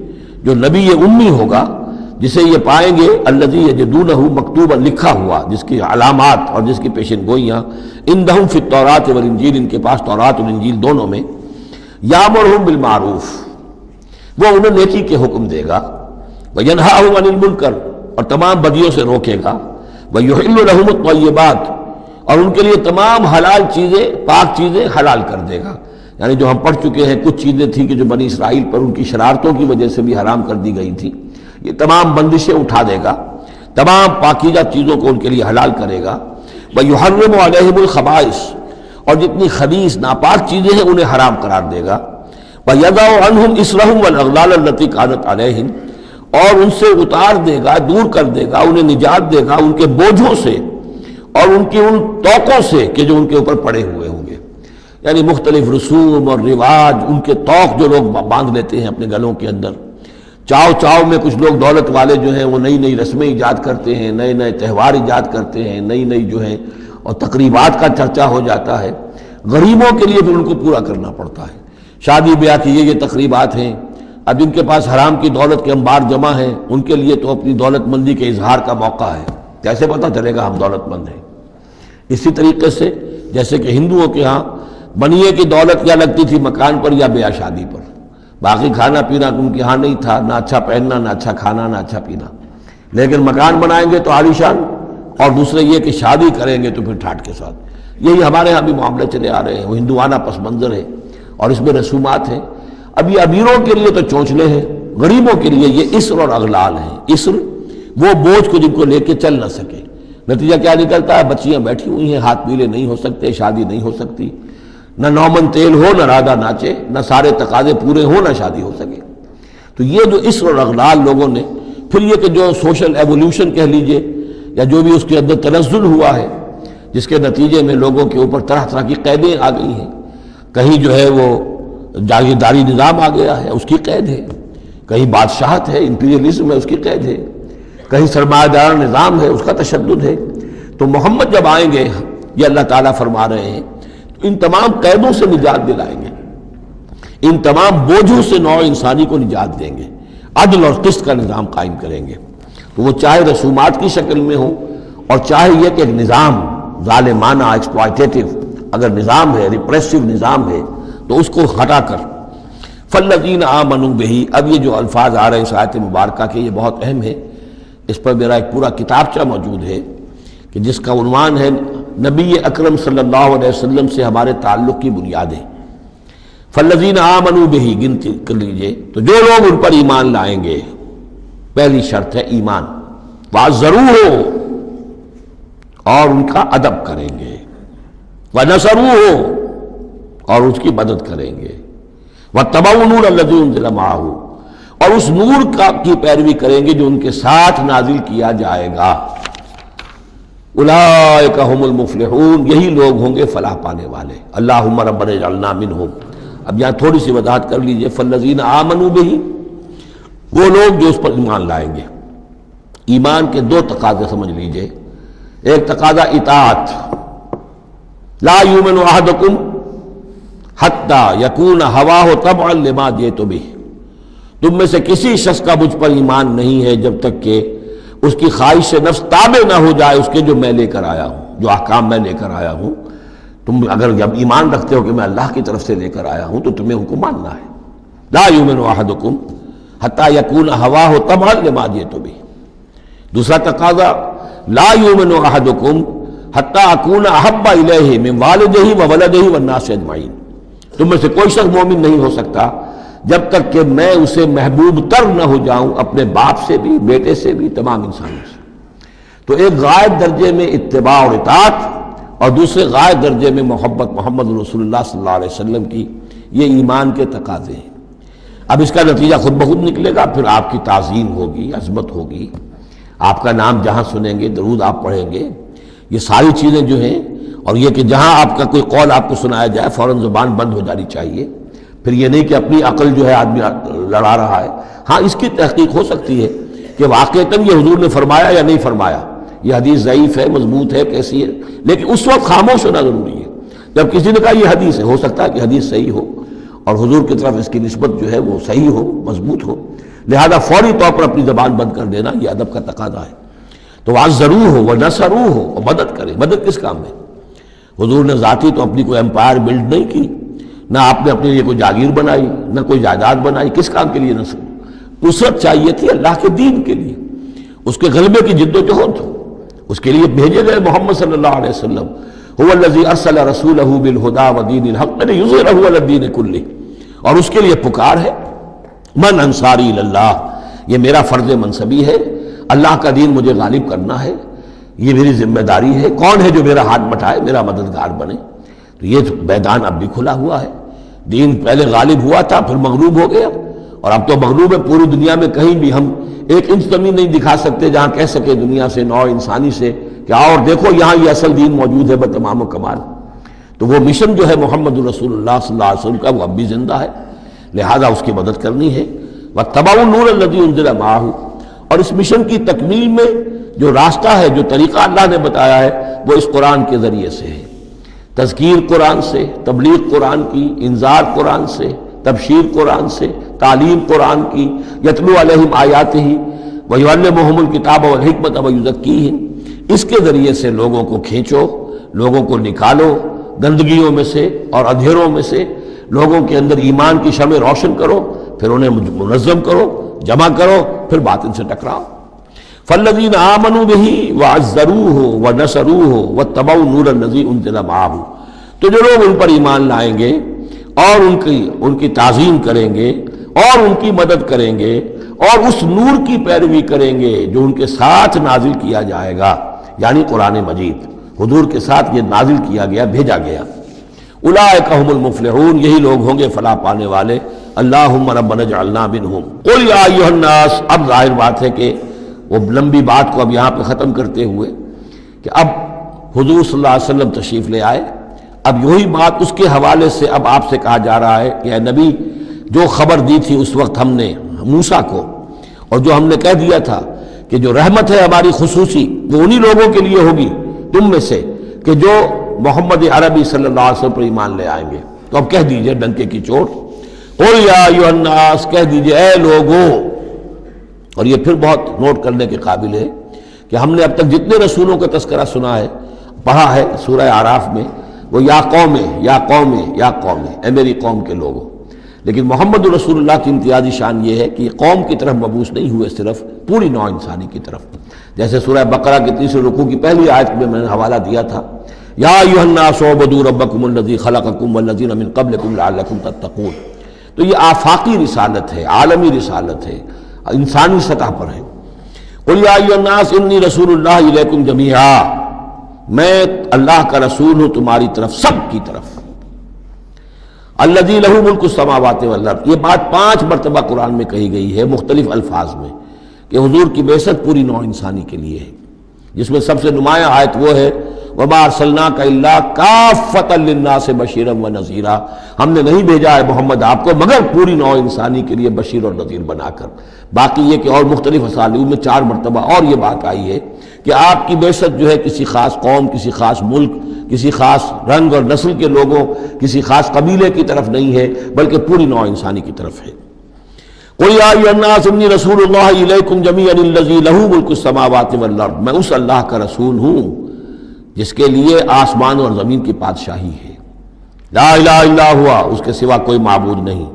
جو نبی امی ہوگا، جسے یہ پائیں گے الذی یجدونہ مکتوبا، لکھا ہوا، جس کی علامات اور جس کی پیشن گوئیاں عندہم فی التوراۃ والانجیل، ان کے پاس تورات اور انجیل دونوں میں. یامرہم بالمعروف، وہ انہیں نیکی کے حکم دے گا. وینہاہم عن المنکر، اور تمام بدیوں سے روکے گا. ویحل لہم الطیبات، اور ان کے لیے تمام حلال چیزیں، پاک چیزیں حلال کر دے گا. یعنی جو ہم پڑھ چکے ہیں کچھ چیزیں تھیں کہ جو بنی اسرائیل پر ان کی شرارتوں کی وجہ سے بھی حرام کر دی گئی تھی، یہ تمام بندشیں اٹھا دے گا، تمام پاکیزہ چیزوں کو ان کے لیے حلال کرے گا. وَيُحَرِّمُ عَلَيْهِمُ الْخَبَائِثَ، اور جتنی خبیث ناپاک چیزیں ہیں انہیں حرام قرار دے گا. وَيَضَعُ عَنْهُمْ إِصْرَهُمْ وَالْأَغْلَالَ الَّتِي كَانَتْ عَلَيْهِمْ، اور ان سے اتار دے گا، دور کر دے گا، انہیں نجات دے گا ان کے بوجھوں سے اور ان کی ان توقوں سے کہ جو ان کے اوپر پڑے ہوئے ہوں گے. یعنی مختلف رسوم اور رواج، ان کے توق جو لوگ باندھ لیتے ہیں اپنے گلوں کے اندر. چاؤ چاؤ میں کچھ لوگ دولت والے جو ہیں وہ نئی نئی رسمیں ایجاد کرتے ہیں، نئے نئے تہوار ایجاد کرتے ہیں، نئی نئی جو ہیں اور تقریبات کا چرچا ہو جاتا ہے. غریبوں کے لیے پھر ان کو پورا کرنا پڑتا ہے. شادی بیاہ کی یہ تقریبات ہیں. اب جن کے پاس حرام کی دولت کے انبار جمع ہیں ان کے لیے تو اپنی دولت مندی کے اظہار کا موقع ہے. کیسے پتہ چلے گا ہم دولت مند ہیں؟ اسی طریقے سے جیسے کہ ہندوؤں کے ہاں بنیے کی دولت یا لگتی تھی مکان پر یا بیاہ شادی پر، باقی کھانا پینا ان کے ہاں نہیں تھا، نہ اچھا پہننا، نہ اچھا کھانا، نہ اچھا پینا. لیکن مکان بنائیں گے تو عالیشان، اور دوسرے یہ کہ شادی کریں گے تو پھر ٹھاٹ کے ساتھ. یہی ہمارے ہاں بھی معاملے چلے آ رہے ہیں. وہ ہندوانہ پس منظر ہے اور اس میں رسومات ہیں. اب یہ امیروں کے لیے تو چونچلے ہیں، غریبوں کے لیے یہ اسر اور اغلال ہیں. اسر وہ بوجھ کو جن کو لے کے چل نہ سکے. نتیجہ کیا نکلتا ہے؟ بچیاں بیٹھی ہوئی ہیں، ہاتھ پیلے نہیں ہو سکتے، شادی نہیں ہو سکتی، نہ نومن تیل ہو، نہ رادہ ناچے، نہ سارے تقاضے پورے ہوں، نہ شادی ہو سکے. تو یہ جو اسر اور اغلال لوگوں نے، پھر یہ کہ جو سوشل ایولیوشن کہہ لیجئے یا جو بھی اس کے اندر تنزل ہوا ہے، جس کے نتیجے میں لوگوں کے اوپر طرح طرح کی قیدیں آ گئی ہیں. کہیں جو ہے وہ جاگیرداری نظام آ گیا ہے، اس کی قید ہے. کہیں بادشاہت ہے، امپیریلزم ہے، اس کی قید ہے. کہیں سرمایہ دار نظام ہے، اس کا تشدد ہے. تو محمد جب آئیں گے، یہ اللہ تعالیٰ فرما رہے ہیں، تو ان تمام قیدوں سے نجات دلائیں گے، ان تمام بوجھوں سے نوع انسانی کو نجات دیں گے، عدل اور قسط کا نظام قائم کریں گے. تو وہ چاہے رسومات کی شکل میں ہو اور چاہے یہ کہ ایک نظام ظالمانہ ایکسپلائٹیٹو اگر نظام ہے، ریپریسو نظام ہے، تو اس کو ہٹا کر فالذین آمنوا بہ، اب یہ جو الفاظ آ رہے ہیں اس آیت مبارکہ کے، یہ بہت اہم ہے، اس پر میرا ایک پورا کتابچہ موجود ہے کہ جس کا عنوان ہے نبی اکرم صلی اللہ علیہ وسلم سے ہمارے تعلق کی بنیادیں۔ فالذین آمنوا بہ گنتی کر لیجئے، تو جو لوگ ان پر ایمان لائیں گے، پہلی شرط ہے ایمان، وعزروہ، اور ان کا ادب کریں گے، ونصروہ، اور اس کی مدد کریں گے، واتبعوا النور الذی انزل معہ، اور اس نور کی پیروی کریں گے جو ان کے ساتھ نازل کیا جائے گا۔ اولئک ھم المفلحون، یہی لوگ ہوں گے فلاح پانے والے۔ اللہم ربنا اجعلنا منہم۔ اب یہاں تھوڑی سی وضاحت کر لیجئے، فالذین آمنوا بہ، وہ لوگ جو اس پر ایمان لائیں گے۔ ایمان کے دو تقاضے سمجھ لیجئے، ایک تقاضا اطاعت، لا یؤمن احدکم حتی یکون ہواہ طبعا لما جئت بہ، تم میں سے کسی شخص کا مجھ پر ایمان نہیں ہے جب تک کہ اس کی خواہش نفس تابع نہ ہو جائے اس کے جو میں لے کر آیا ہوں، جو احکام میں لے کر آیا ہوں۔ تم اگر جب ایمان رکھتے ہو کہ میں اللہ کی طرف سے لے کر آیا ہوں تو تمہیں ان کو ماننا ہے۔ لا یؤمن احدکم حتی یکون ہواہ طبعا لما جئت بہ۔ دوسرا تقاضا، لا یؤمن احدکم حتی اکون احب الیہ من والدہ وولدہ والناس اجمعین، تم میں سے کوئی شخص مومن نہیں ہو سکتا جب تک کہ میں اسے محبوب تر نہ ہو جاؤں، اپنے باپ سے بھی، بیٹے سے بھی، تمام انسانوں سے۔ تو ایک غائب درجے میں اتباع اور اطاعت، اور دوسرے غائب درجے میں محبت محمد رسول اللہ صلی اللہ علیہ وسلم کی، یہ ایمان کے تقاضے ہیں۔ اب اس کا نتیجہ خود بخود نکلے گا، پھر آپ کی تعظیم ہوگی، عظمت ہوگی، آپ کا نام جہاں سنیں گے، درود آپ پڑھیں گے، یہ ساری چیزیں جو ہیں، اور یہ کہ جہاں آپ کا کوئی قول آپ کو سنایا جائے فوراً زبان بند ہو جانی چاہیے۔ پھر یہ نہیں کہ اپنی عقل جو ہے آدمی لڑا رہا ہے، ہاں اس کی تحقیق ہو سکتی ہے کہ واقعتاً یہ حضور نے فرمایا یا نہیں فرمایا، یہ حدیث ضعیف ہے، مضبوط ہے، کیسی ہے، لیکن اس وقت خاموش ہونا ضروری ہے۔ جب کسی نے کہا یہ حدیث ہے، ہو سکتا ہے کہ حدیث صحیح ہو اور حضور کی طرف اس کی نسبت جو ہے وہ صحیح ہو، مضبوط ہو، لہذا فوری طور پر اپنی زبان بند کر دینا یہ ادب کا تقاضا ہے۔ تو وعزروہ ہو ونصروہ ہو، اور مدد کرے۔ مدد کس کام میں؟ حضور نے ذاتی تو اپنی کوئی امپائر بلڈ نہیں کی، نہ آپ نے اپنے لیے کوئی جاگیر بنائی، نہ کوئی جائیداد بنائی، کس کام کے لیے نصرت چاہیے تھی اللہ کے دین کے لیے، اس کے غلبے کی جد و جہد ہو، اس کے لیے بھیجے گئے محمد صلی اللہ علیہ وسلم، هو الذی ارسل رسولہ بالہدی ودین الحق لیظہرہ علی الدین کلہ، اور اس کے لیے پکار ہے من انصاری اللہ، یہ میرا فرض منصبی ہے، اللہ کا دین مجھے غالب کرنا ہے، یہ میری ذمہ داری ہے، کون ہے جو میرا ہاتھ بٹھائے، میرا مددگار بنے۔ تو یہ میدان اب بھی کھلا ہوا ہے، دین پہلے غالب ہوا تھا، پھر مغلوب ہو گیا، اور اب تو مغلوب ہے پوری دنیا میں، کہیں بھی ہم ایک انچ زمین نہیں دکھا سکتے جہاں کہہ سکے دنیا سے، نوع انسانی سے کہ آؤ اور دیکھو یہاں یہ اصل دین موجود ہے بتمام و کمال۔ تو وہ مشن جو ہے محمد رسول اللہ صلی اللہ علیہ وسلم کا، وہ اب بھی زندہ ہے، لہذا اس کی مدد کرنی ہے۔ واتبعوا النور الذی انزل معہ، اور اس مشن کی تکمیل میں جو راستہ ہے، جو طریقہ اللہ نے بتایا ہے، وہ اس قرآن کے ذریعے سے ہے، تذکیر قرآن سے، تبلیغ قرآن کی، انذار قرآن سے، تبشیر قرآن سے، تعلیم قرآن کی، یتلو علیہم آیاتہ ویعلمہم الکتاب والحکمۃ ویزکیہم، اس کے ذریعے سے لوگوں کو کھینچو، لوگوں کو نکالو گندگیوں میں سے اور اندھیروں میں سے، لوگوں کے اندر ایمان کی شمع روشن کرو، پھر انہیں منظم کرو، جمع کرو، پھر باطل سے ٹکراؤ۔ فالذین آمنوا بہ وعزروہ ونصروہ واتبعوا النور الذی انزل معہ، تو جو لوگ ان پر ایمان لائیں گے اور ان کی تعظیم کریں گے اور ان کی مدد کریں گے اور اس نور کی پیروی کریں گے جو ان کے ساتھ نازل کیا جائے گا، یعنی قرآن مجید حضور کے ساتھ یہ نازل کیا گیا، بھیجا گیا۔ اولئک ھم المفلحون، یہی لوگ ہوں گے فلاح پانے والے۔ اللہم ربنا اجعلنا منہم۔ قل یا ایھا الناس، اب ظاہر بات ہے کہ وہ لمبی بات کو اب یہاں پہ ختم کرتے ہوئے کہ اب حضور صلی اللہ علیہ وسلم تشریف لے آئے، اب یہی بات اس کے حوالے سے اب آپ سے کہا جا رہا ہے کہ اے نبی، جو خبر دی تھی اس وقت ہم نے موسیٰ کو، اور جو ہم نے کہہ دیا تھا کہ جو رحمت ہے ہماری خصوصی وہ انہی لوگوں کے لیے ہوگی تم میں سے کہ جو محمد عربی صلی اللہ علیہ وسلم پر ایمان لے آئیں گے، تو اب کہہ دیجئے ڈنکے کی چوٹ، قل یا ایھا الناس، کہہ دیجئے اے لوگوں۔ اور یہ پھر بہت نوٹ کرنے کے قابل ہے کہ ہم نے اب تک جتنے رسولوں کا تذکرہ سنا ہے، پڑھا ہے سورہ اعراف میں، وہ یا قوم یا قوم یا قوم، اے میری قوم کے لوگوں، لیکن محمد رسول اللہ کی امتیازی شان یہ ہے کہ یہ قوم کی طرف مبعوث نہیں ہوئے، صرف پوری نوع انسانی کی طرف۔ جیسے سورہ بقرہ کے 3 رکوع کی پہلی آیت میں نے حوالہ دیا تھا، یا ایھا الناس اعبدوا ربکم الذی خلقکم والذین من قبلکم لعلکم تتقون۔ تو یہ آفاقی رسالت ہے، عالمی رسالت ہے، انسانی سطح پر ہے۔ قل یا ایھا الناس انی رسول اللہ الیکم جمیعا، میں اللہ کا رسول ہوں تمہاری طرف، سب کی طرف۔ الذی لہ ملک السماوات والارض، یہ بات 5 مرتبہ قرآن میں کہی گئی ہے مختلف الفاظ میں کہ حضور کی بعثت پوری نوع انسانی کے لیے ہے، جس میں سب سے نمایاں آیت وہ ہے وَمَا أَرْسَلْنَاكَ إِلَّا كَافَّةً لِلنَّاسِ بَشِيرًا وَنَذِيرًا، ہم نے نہیں بھیجا ہے محمد آپ کو مگر پوری نوع انسانی کے لیے بشیر اور نذیر بنا کر۔ باقی یہ کہ اور مختلف اسالیب میں 4 مرتبہ اور یہ بات آئی ہے کہ آپ کی بعثت جو ہے کسی خاص قوم، کسی خاص ملک، کسی خاص رنگ اور نسل کے لوگوں، کسی خاص قبیلے کی طرف نہیں ہے، بلکہ پوری نوع انسانی کی طرف ہے۔ قل یا ایھا الناس انی رسول اللہ الیکم جمیعا الذی لہ ملک السماوات والارض، میں اس اللہ کا رسول ہوں جس کے لیے آسمان اور زمین کی بادشاہی ہے۔ لا الہ الا ہوا، اس کے سوا کوئی معبود نہیں۔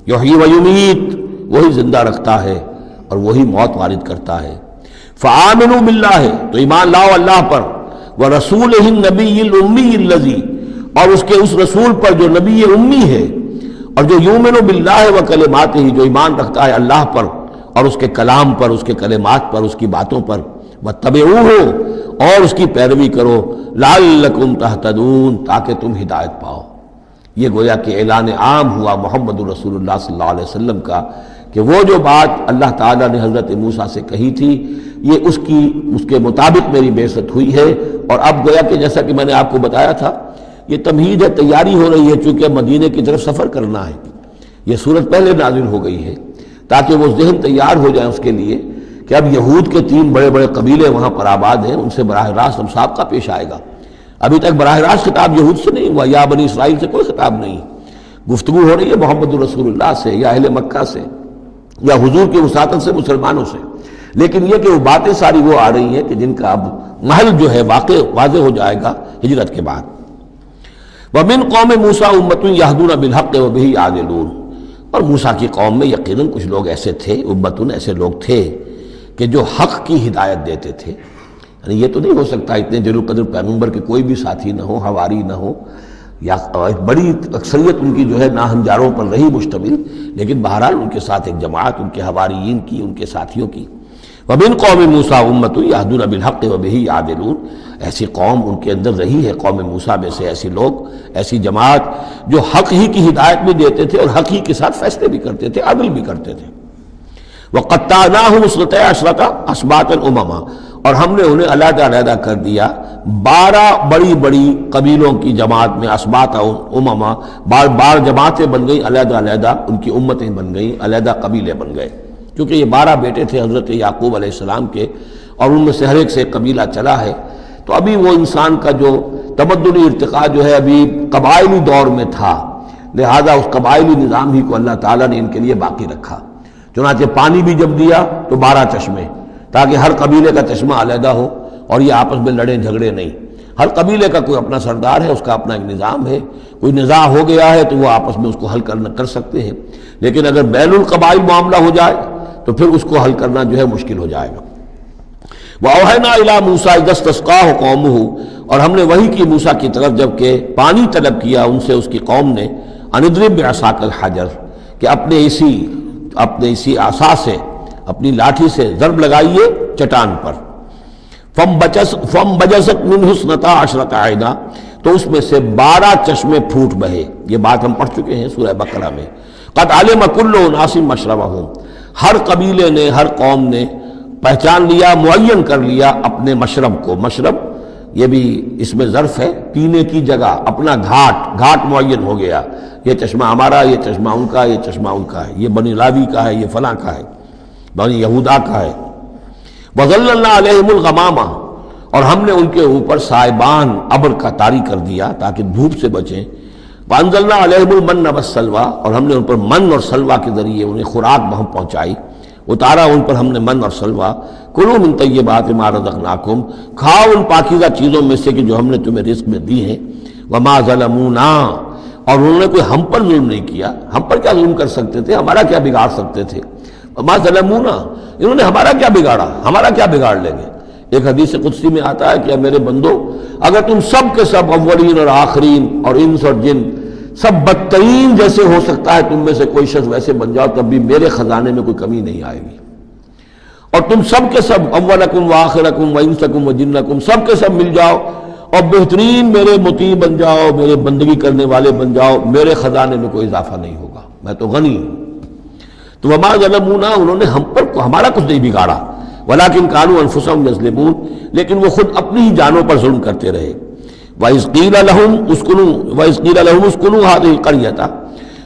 یحیی و یمیت، وہی زندہ رکھتا ہے اور وہی موت وارد کرتا ہے۔ فآمنوا باللہ، تو ایمان لاؤ اللہ پر، ورسولہ النبی الامی الذی، اور اس کے اس رسول پر جو نبی امی ہے، اور جو یؤمن باللہ وکلماتہ، جو ایمان رکھتا ہے اللہ پر اور اس کے کلام پر، اس کے کلمات پر، اس کی باتوں پر، واتبعوہ، اور اس کی پیروی کرو، لعلکم تہتدون، تاکہ تم ہدایت پاؤ۔ یہ گویا کہ اعلان عام ہوا محمد رسول اللہ صلی اللہ علیہ وسلم کا کہ وہ جو بات اللہ تعالیٰ نے حضرت موسیٰ سے کہی تھی یہ اس کے مطابق میری بعثت ہوئی ہے۔ اور اب گویا کہ جیسا کہ میں نے آپ کو بتایا تھا یہ تمہید ہے، تیاری ہو رہی ہے، چونکہ مدینے کی طرف سفر کرنا ہے۔ یہ صورت پہلے نازل ہو گئی ہے تاکہ وہ ذہن تیار ہو جائے اس کے لیے کہ اب یہود کے 3 بڑے بڑے قبیلے وہاں پر آباد ہیں، ان سے براہ راست اب سابقہ پیش آئے گا۔ ابھی تک براہ راست خطاب یہود سے نہیں ہوا، یا بنی اسرائیل سے کوئی خطاب نہیں، گفتگو ہو رہی ہے محمد رسول اللہ سے یا اہل مکہ سے یا حضور کی وساطت سے مسلمانوں سے۔ لیکن یہ کہ وہ باتیں ساری وہ آ رہی ہیں کہ جن کا اب محل جو ہے واضح ہو جائے گا ہجرت کے بعد۔ وَمِن قَوْمِ مُوسَىٰ أُمَّةٌ يَهْدُونَ بِالْحَقِّ وَبِهِ يَعْدِلُونَ، اور موسیٰ کی قوم میں یقیناً کچھ لوگ ایسے تھے، امتن ایسے لوگ تھے کہ جو حق کی ہدایت دیتے تھے۔ یعنی یہ تو نہیں ہو سکتا اتنے جلیل القدر پیغمبر کے کوئی بھی ساتھی نہ ہو، حواری نہ ہو، یا بڑی اکثریت ان کی جو ہے ناہنجاروں پر رہی مشتمل، لیکن بہرحال ان کے ساتھ ایک جماعت ان کے حواریین کی، ان کے ساتھیوں کی۔ وَمِن قَوْمِ مُوسَىٰ أُمَّةٌ يَهْدُونَ بِالْحَقِّ وَبِهِ يَعْدِلُونَ، ایسی قوم ان کے اندر رہی ہے، قوم موسیٰ میں سے ایسے لوگ، ایسی جماعت جو حق ہی کی ہدایت بھی دیتے تھے اور حق ہی کے ساتھ فیصلے بھی کرتے تھے، عدل بھی کرتے تھے۔ وَقَطَّعْنَاهُمْ اثْنَتَيْ عَشْرَةَ أَسْبَاطًا أُمَمًا، اور ہم نے انہیں علیحدہ علیحدہ کر دیا 12 بڑی بڑی قبیلوں کی جماعت میں، اسباط امما، بار جماعتیں بن گئی علیحدہ علیحدہ، ان کی امتیں بن گئیں، علیحدہ قبیلے بن گئے، کیونکہ یہ 12 بیٹے تھے حضرت یعقوب علیہ السلام کے، اور ان میں سے ہر ایک سے ایک قبیلہ چلا ہے۔ تو ابھی وہ انسان کا جو تمدنی ارتقاء جو ہے ابھی قبائلی دور میں تھا، لہذا اس قبائلی نظام ہی کو اللہ تعالیٰ نے ان کے لیے باقی رکھا۔ چنانچہ پانی بھی جب دیا تو 12 چشمے، تاکہ ہر قبیلے کا چشمہ علیحدہ ہو اور یہ آپس میں لڑیں جھگڑے نہیں۔ ہر قبیلے کا کوئی اپنا سردار ہے، اس کا اپنا ایک نظام ہے، کوئی نزاع ہو گیا ہے تو وہ آپس میں اس کو حل کر سکتے ہیں، لیکن اگر بین القبائل معاملہ ہو جائے تو پھر اس کو حل کرنا جو ہے مشکل ہو جائے گا۔ وَأَوْحَيْنَا إِلَىٰ مُوسَىٰ إِذْ اسْتَسْقَاهُ قَوْمُهُ، اور ہم نے وحی کی موسیٰ کی طرف جب کہ پانی طلب کیا ان سے اس کی قوم نے، أَنِ اضْرِب بِعَصَاكَ الْحَجَرَ، کہ اپنے اسی عصا سے، اپنی لاٹھی سے ضرب لگائیے چٹان پر۔ فَانْبَجَسَتْ مِنْهُ اثْنَتَا عَشْرَةَ عَيْنًا، تو اس میں سے 12 چشمے پھوٹ بہے۔ یہ بات ہم پڑھ چکے ہیں سورہ بقرہ میں۔ قَدْ عَلِمَ كُلُّ أُنَاسٍ مَشْرَبَهُمْ، ہر قبیلے نے، ہر قوم نے پہچان لیا، معین کر لیا اپنے مشرب کو۔ مشرب یہ بھی اس میں ظرف ہے، پینے کی جگہ، اپنا گھاٹ معین ہو گیا، یہ چشمہ ہمارا، یہ چشمہ ان کا، یہ چشمہ ان کا ہے، یہ بنی لاوی کا ہے، یہ فلاں کا ہے، بنی یہودا کا ہے۔ وَظَلَّلْنَا عَلَيْهِمُ الْغَمَامَ، اور ہم نے ان کے اوپر سائبان ابر کا طاری کر دیا تاکہ دھوپ سے بچیں۔ وَأَنزَلْنَا عَلَيْهِمُ الْمَنَّ وَالسَّلْوَىٰ، اور ہم نے ان پر من اور سلوہ کے ذریعے انہیں خوراک بہم پہنچائی، اتارا ان پر ہم نے من اور سلوہ۔ کلوا من طیبات ما رزقناکم، کھاؤ ان پاکیزہ چیزوں میں سے کہ جو ہم نے تمہیں رزق میں دی ہیں۔ وما ظلمونا، اور انہوں نے کوئی ہم پر ظلم نہیں کیا. ہم پر کیا ظلم کر سکتے تھے؟ ہمارا کیا بگاڑ سکتے تھے؟ وما ظلمونا، انہوں نے ہمارا کیا بگاڑا، ہمارا کیا بگاڑ لیں گے. ایک حدیث قدسی میں آتا ہے کہ میرے بندو، اگر تم سب کے سب اولین اور آخرین اور انس اور جن سب بدترین جیسے ہو سکتا ہے تم میں سے کوئی شخص ویسے بن جاؤ، تب بھی میرے خزانے میں کوئی کمی نہیں آئے گی. اور تم سب کے سب اولکم و آخرکم و انسکم و جنکم سب کے سب مل جاؤ اور بہترین میرے مطیع بن جاؤ، میرے بندگی کرنے والے بن جاؤ، میرے خزانے میں کوئی اضافہ نہیں ہوگا، میں تو غنی ہوں. تو وما ظلمونا، انہوں نے ہم پر ہمارا کچھ نہیں بگاڑا، ولکن کانوا انفسہم یظلمون، لیکن وہ خود اپنی ہی جانوں پر ظلم کرتے رہے. وَإِذْ قِيلَ لَهُمُ اسْكُنُوا هَٰذِهِ الْقَرْيَةَ،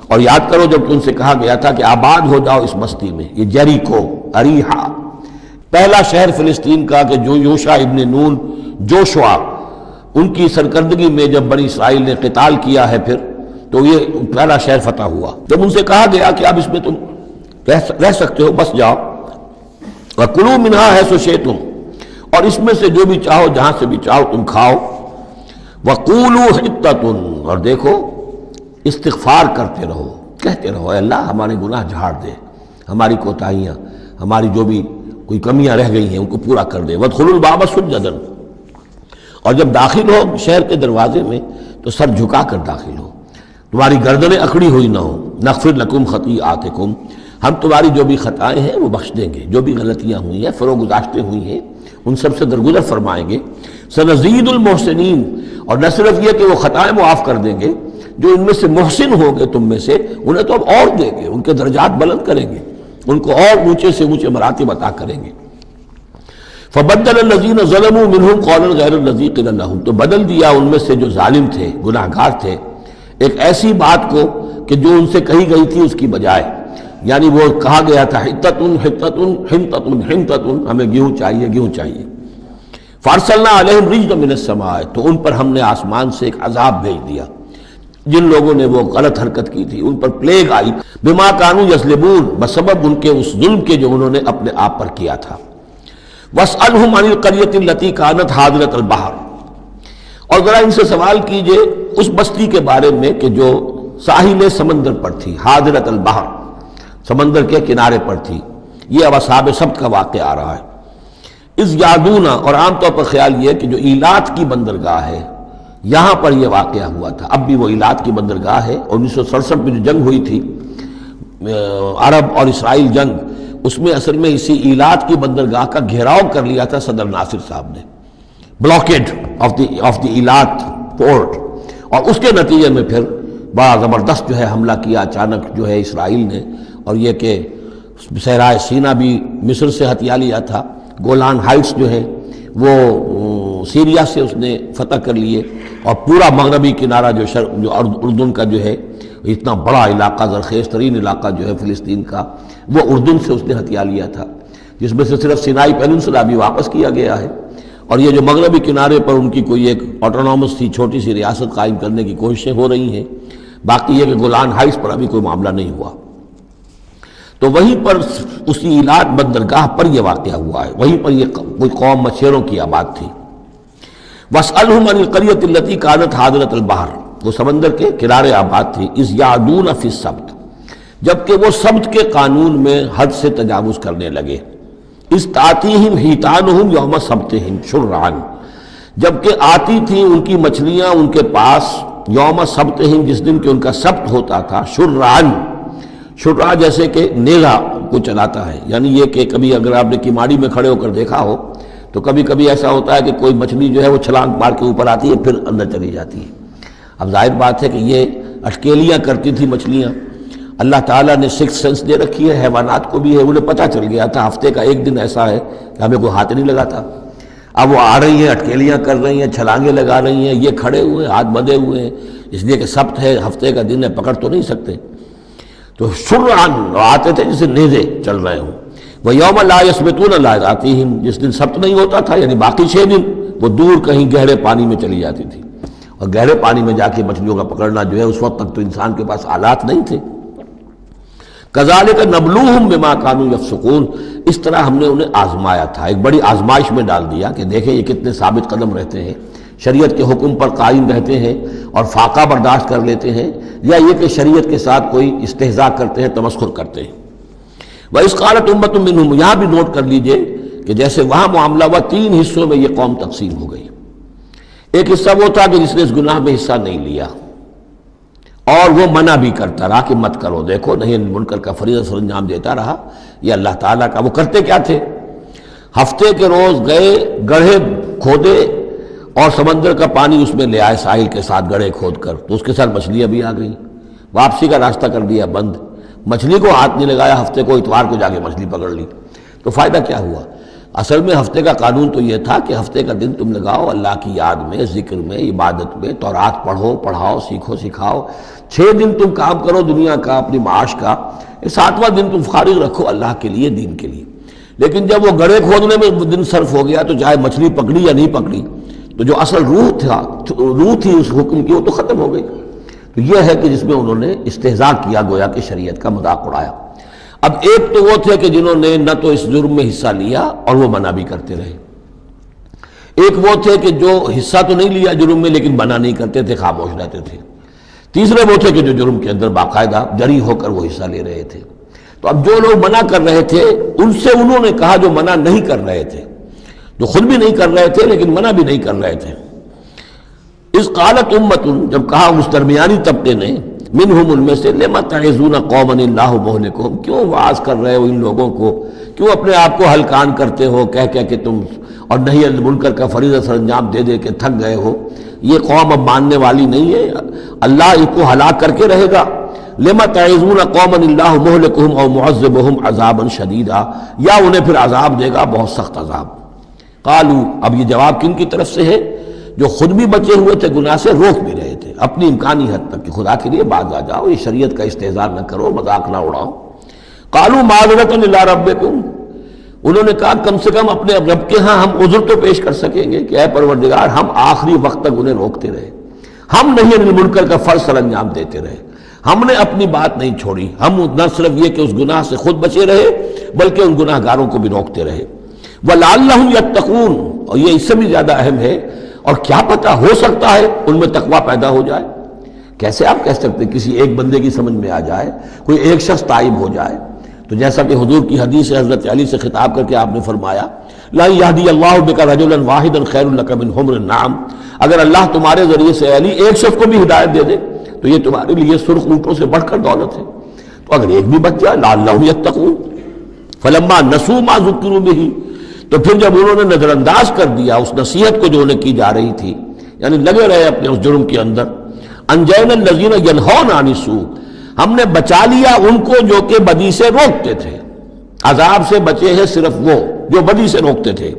اور یاد کرو جب ان سے کہا گیا تھا کہ آباد ہو جاؤ اس بستی میں. یہ جیریکو، اریحا، پہلا شہر فلسطین کا کہ جو یوشع ابن نون، جوشوا، ان کی سرکردگی میں جب بنی اسرائیل نے قتال کیا ہے پھر، تو یہ پہلا شہر فتح ہوا. جب ان سے کہا گیا کہ اب اس میں تم رہ سکتے ہو، بس جاؤ. وَكُلُوا مِنْهَا حَيْثُ شِئْتُمْ، اور اس میں سے جو بھی چاہو، جہاں سے بھی چاہو تم کھاؤ. وَقُولُوا حِطَّةٌ، اور دیکھو استغفار کرتے رہو، کہتے رہو اے اللہ ہمارے گناہ جھاڑ دے، ہماری کوتاہیاں، ہماری جو بھی کوئی کمیاں رہ گئی ہیں ان کو پورا کر دے. وَادْخُلُوا الْبَابَ سُجَّدًا، اور جب داخل ہو شہر کے دروازے میں تو سر جھکا کر داخل ہو، تمہاری گردنیں اکڑی ہوئی نہ ہوں. نغفر لکم خطیئاتکم، ہم تمہاری جو بھی خطائیں ہیں وہ بخش دیں گے، جو بھی غلطیاں ہوئی ہیں، فروغ گزاشتیں ہوئی ہیں، ان سب سے درگزر فرمائیں گے. سنزید المحسنین، اور نہ صرف یہ کہ وہ خطائیں معاف کر دیں گے، جو ان میں سے محسن ہوں گے تم میں سے انہیں تو اب اور دیں گے، ان کے درجات بلند کریں گے، ان کو اور اونچے سے اونچے مراتب عطا کریں گے. فبدل الذین ظلموا منہم قولا غیر الذی قیل لہم، تو بدل دیا ان میں سے جو ظالم تھے، گناہ گار تھے، ایک ایسی بات کو کہ جو ان سے کہی گئی تھی اس کی بجائے. یعنی وہ کہا گیا تھا حطۃ حطۃ حنطۃ حنطۃ، ہمیں گیہوں چاہیے، گیہوں چاہیے. فارسلنا علیہم رجزا من السماء، تو ان پر ہم نے آسمان سے ایک عذاب بھیج دیا. جن لوگوں نے وہ غلط حرکت کی تھی ان پر پلیگ آئی، بما کانوا یظلمون، بسبب ان کے اس ظلم کے جو انہوں نے اپنے آپ پر کیا تھا. واسألہم عن القریۃ التی کانت حاضرۃ البحر، اور ذرا ان سے سوال کیجئے اس بستی کے بارے میں کہ جو ساحل سمندر پر تھی، حاضرۃ البحر، سمندر کے کنارے پر تھی. یہ اب اصحاب سبت کا واقعہ آ رہا ہے. اس یادونا، اور عام طور پر خیال یہ کہ جو ایلات کی بندرگاہ ہے یہاں پر یہ واقعہ ہوا تھا. اب بھی وہ ایلات کی بندرگاہ ہے. 1967 میں جو جنگ ہوئی تھی عرب اور اسرائیل جنگ، اس میں اصل میں اسی ایلات کی بندرگاہ کا گھیراؤ کر لیا تھا صدر ناصر صاحب نے، بلاکیڈ آف دی ایلات پورٹ، اور اس کے نتیجے میں پھر بڑا زبردست جو ہے حملہ کیا اچانک جو ہے اسرائیل نے. اور یہ کہ صحرائے سینا بھی مصر سے ہتھیا لیا تھا، گولان ہائٹس جو ہے وہ سیریا سے اس نے فتح کر لیے، اور پورا مغربی کنارہ جو اردن کا جو ہے اتنا بڑا علاقہ، زرخیز ترین علاقہ جو ہے فلسطین کا، وہ اردن سے اس نے ہتھیا لیا تھا، جس میں سے صرف سینائی پیننسولا بھی واپس کیا گیا ہے. اور یہ جو مغربی کنارے پر ان کی کوئی ایک آٹونومس سی چھوٹی سی ریاست قائم کرنے کی کوششیں ہو رہی ہیں. باقی یہ کہ گولان ہائٹس پر ابھی کوئی معاملہ نہیں ہوا. تو وہیں پر اسی ایلات بندرگاہ پر یہ واقعہ ہوا ہے، وہیں پر یہ کوئی قوم مچھیروں کی آباد تھی. وَاسْأَلْهُمْ عَنِ الْقَرْيَةِ الَّتِي كَانَتْ حَاضِرَةَ الْبَحْرِ، وہ سمندر کے کنارے آباد تھی. اِذْ يَعْدُونَ فِي السَّبْتِ، جبکہ وہ سبت کے قانون میں حد سے تجاوز کرنے لگے. اِذْ تَأْتِيهِمْ حِيتَانُهُمْ يَوْمَ سَبْتِهِمْ شُرَّعًا، جبکہ آتی تھیں ان کی مچھلیاں ان کے پاس یوم سبتہم، جس دن کہ ان کا سبت ہوتا تھا، شُرَّعًا، شُرَّع جیسے کہ نیزہ کو چلاتا ہے. یعنی یہ کہ کبھی اگر آپ نے کیماڑی میں کھڑے ہو کر دیکھا ہو تو کبھی کبھی ایسا ہوتا ہے کہ کوئی مچھلی جو ہے وہ چھلانگ مار کے اوپر آتی ہے پھر اندر چلی جاتی ہے. اب ظاہر بات ہے کہ یہ اٹکیلیاں کرتی تھی مچھلیاں. اللہ تعالیٰ نے سکس سینس دے رکھی ہے، حیوانات کو بھی ہے، انہیں پتہ چل گیا تھا ہفتے کا ایک دن ایسا ہے کہ ہمیں کوئی ہاتھ نہیں لگاتا. اب وہ آ رہی ہیں، اٹکیلیاں کر رہی ہیں، چھلانگیں لگا رہی ہیں، یہ کھڑے ہوئے ہیں، ہاتھ بندھے ہوئے ہیں، اس لیے کہ سبت ہے، ہفتے کا دن ہے، پکڑ تو نہیں سکتے. تو شرعاً آتے تھے جسے نیزے چل رہے ہوں. وہ یوم لا یثبتون لا یاتیہم، جس دن سبت نہیں ہوتا تھا یعنی باقی 6 دن وہ دور کہیں گہرے پانی میں چلی جاتی تھی. اور گہرے پانی میں جا کے مچھلیوں کا پکڑنا جو ہے اس وقت تک تو انسان کے پاس آلات نہیں تھے. کذالک نبلوہم بما کانوا یفسقون، اس طرح ہم نے انہیں آزمایا تھا، ایک بڑی آزمائش میں ڈال دیا کہ دیکھیں یہ کتنے ثابت قدم رہتے ہیں، شریعت کے حکم پر قائم رہتے ہیں اور فاقہ برداشت کر لیتے ہیں، یا یہ کہ شریعت کے ساتھ کوئی استہزاء کرتے ہیں، تمسخر کرتے ہیں۔ وَإِذْ قَالَتْ أُمَّةٌ مِّنْهُمْ، یہاں بھی نوٹ کر لیجئے کہ جیسے وہاں معاملہ ہوا، 3 حصوں میں یہ قوم تقسیم ہو گئی۔ ایک حصہ وہ تھا کہ جس نے اس گناہ میں حصہ نہیں لیا اور وہ منع بھی کرتا رہا کہ مت کرو، دیکھو نہیں منکر کا فریضہ سر انجام دیتا رہا، یہ اللہ تعالیٰ کا۔ وہ کرتے کیا تھے؟ ہفتے کے روز گئے، گڑھے کھودے اور سمندر کا پانی اس میں لے آئے ساحل کے ساتھ گڑھے کھود کر، تو اس کے ساتھ مچھلیاں بھی آ گئیں، واپسی کا راستہ کر دیا بند، مچھلی کو ہاتھ نہیں لگایا، ہفتے کو اتوار کو جا کے مچھلی پکڑ لی، تو فائدہ کیا ہوا؟ اصل میں ہفتے کا قانون تو یہ تھا کہ ہفتے کا دن تم لگاؤ اللہ کی یاد میں، ذکر میں، عبادت میں، تورات پڑھو، پڑھاؤ، سیکھو، سکھاؤ۔ 6 دن تم کام کرو دنیا کا، اپنی معاش کا، 7واں دن تم فارغ رکھو اللہ کے لیے، دین کے لیے۔ لیکن جب وہ گڑھے کھودنے میں دن صرف ہو گیا تو چاہے مچھلی پکڑی یا نہیں پکڑی، تو جو اصل روح تھی اس حکم کی وہ تو ختم ہو گئی۔ تو یہ ہے کہ جس میں انہوں نے استہزاء کیا، گویا کہ شریعت کا مذاق اڑایا۔ اب ایک تو وہ تھے کہ جنہوں نے نہ تو اس جرم میں حصہ لیا اور وہ منع بھی کرتے رہے، ایک وہ تھے کہ جو حصہ تو نہیں لیا جرم میں لیکن منع نہیں کرتے تھے، خاموش رہتے تھے، تیسرے وہ تھے کہ جو جرم کے اندر باقاعدہ جری ہو کر وہ حصہ لے رہے تھے۔ تو اب جو لوگ منع کر رہے تھے ان سے انہوں نے کہا جو منع نہیں کر رہے تھے، جو خود بھی نہیں کر رہے تھے لیکن منع بھی نہیں کر رہے تھے۔ اس قالت امت، جب کہا اس درمیانی طبقے نے، منہم، ان میں سے، لما تعظون قوما اللہ مہلکہم، کیوں واعظ کر رہے ہو ان لوگوں کو، کیوں اپنے آپ کو ہلکان کرتے ہو کہہ کہ تم، اور نہیں المنکر کا فریضہ سر انجام دے دے کے تھک گئے ہو، یہ قوم اب ماننے والی نہیں ہے، اللہ اس کو ہلاک کر کے رہے گا۔ لما تعظون قوما اللہ مہلکہم او معذبہم عذابا شدیدا، یا انہیں پھر عذاب دے گا بہت سخت عذاب۔ قالوا، اب یہ جواب کن کی طرف سے ہے؟ جو خود بھی بچے ہوئے تھے گناہ سے، روک بھی رہے تھے اپنی امکانی حد تک کہ خدا کے لیے باز آ جاؤ، یہ شریعت کا استہزاء نہ کرو، مذاق نہ اڑاؤ۔ قالوا معذرۃ الی ربکم، انہوں نے کہا کم سے کم اپنے رب کے ہاں ہم عذر تو پیش کر سکیں گے کہ اے پروردگار، ہم آخری وقت تک انہیں روکتے رہے، ہم نہیں منکر کا فرض سر انجام دیتے رہے، ہم نے اپنی بات نہیں چھوڑی، ہم نہ صرف یہ کہ اس گناہ سے خود بچے رہے بلکہ ان گناہ گاروں کو بھی روکتے رہے۔ وَلَعَلَّهُمْ يَتَّقُونَ، اور یہ اس سے بھی زیادہ اہم ہے، اور کیا پتہ ہو سکتا ہے ان میں تقویٰ پیدا ہو جائے۔ کیسے آپ کہہ سکتے کسی ایک بندے کی سمجھ میں آ جائے، کوئی ایک شخص تائب ہو جائے؟ تو جیسا کہ حضور کی حدیث ہے، حضرت علی سے خطاب کر کے آپ نے فرمایا، لا یہدی اللہ بک رجلا واحدا خیر لک من حمر النعم، اگر اللہ تمہارے ذریعے سے علی ایک شخص کو بھی ہدایت دے دے تو یہ تمہارے لیے سرخ اونٹوں سے بڑھ کر دولت ہے۔ تو اگر ایک بھی بچ جائے، لعلہم یتقون، فلما نسوا ما ذکروا بہ، تو پھر جب انہوں نے نظر انداز کر دیا اس نصیحت کو جو انہیں کی جا رہی تھی، یعنی لگے رہے اپنے اس جرم کے اندر، انجینا الذین ینہون عن السوء، ہم نے بچا لیا ان کو جو کہ بدی سے روکتے تھے، عذاب سے بچے ہیں صرف وہ جو بدی سے روکتے تھے۔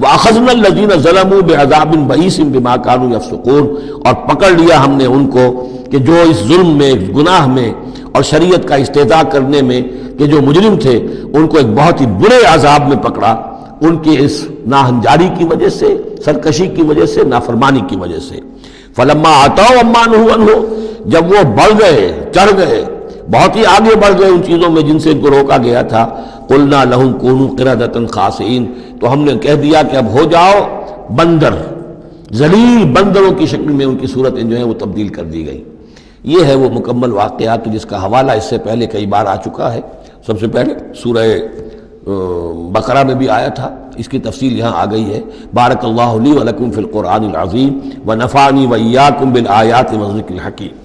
وَأَخَذْنَا الَّذِينَ ظَلَمُوا بِعَذَابٍ بَئِيسٍ بِمَا كَانُوا يَفْسُقُونَ، اور پکڑ لیا ہم نے ان کو کہ جو اس ظلم میں، گناہ میں اور شریعت کا استہزاء کرنے میں کہ جو مجرم تھے، ان کو ایک بہت ہی برے عذاب میں پکڑا، ان کی اس ناہنجاری کی وجہ سے، سرکشی کی وجہ سے، نافرمانی کی وجہ سے۔ فلما عتوا عما نہوا عنہ، جب وہ بڑھ گئے، چڑھ گئے، بہت ہی آگے بڑھ گئے ان چیزوں میں جن سے ان کو روکا گیا تھا، قلنا لہم کونوا قردۃ خاسئین، تو ہم نے کہہ دیا کہ اب ہو جاؤ بندر، ذلیل بندروں کی شکل میں ان کی صورتیں جو ہیں وہ تبدیل کر دی گئی۔ یہ ہے وہ مکمل واقعات جس کا حوالہ اس سے پہلے کئی بار آ چکا ہے۔ سب سے پہلے سورہ بقرہ میں بھی آیا تھا، اس کی تفصیل یہاں آ گئی ہے۔ بارک اللہ لی و لکم فی القرآن العظیم و نفعنی و ایاکم بالآیات والذکر الحکیم۔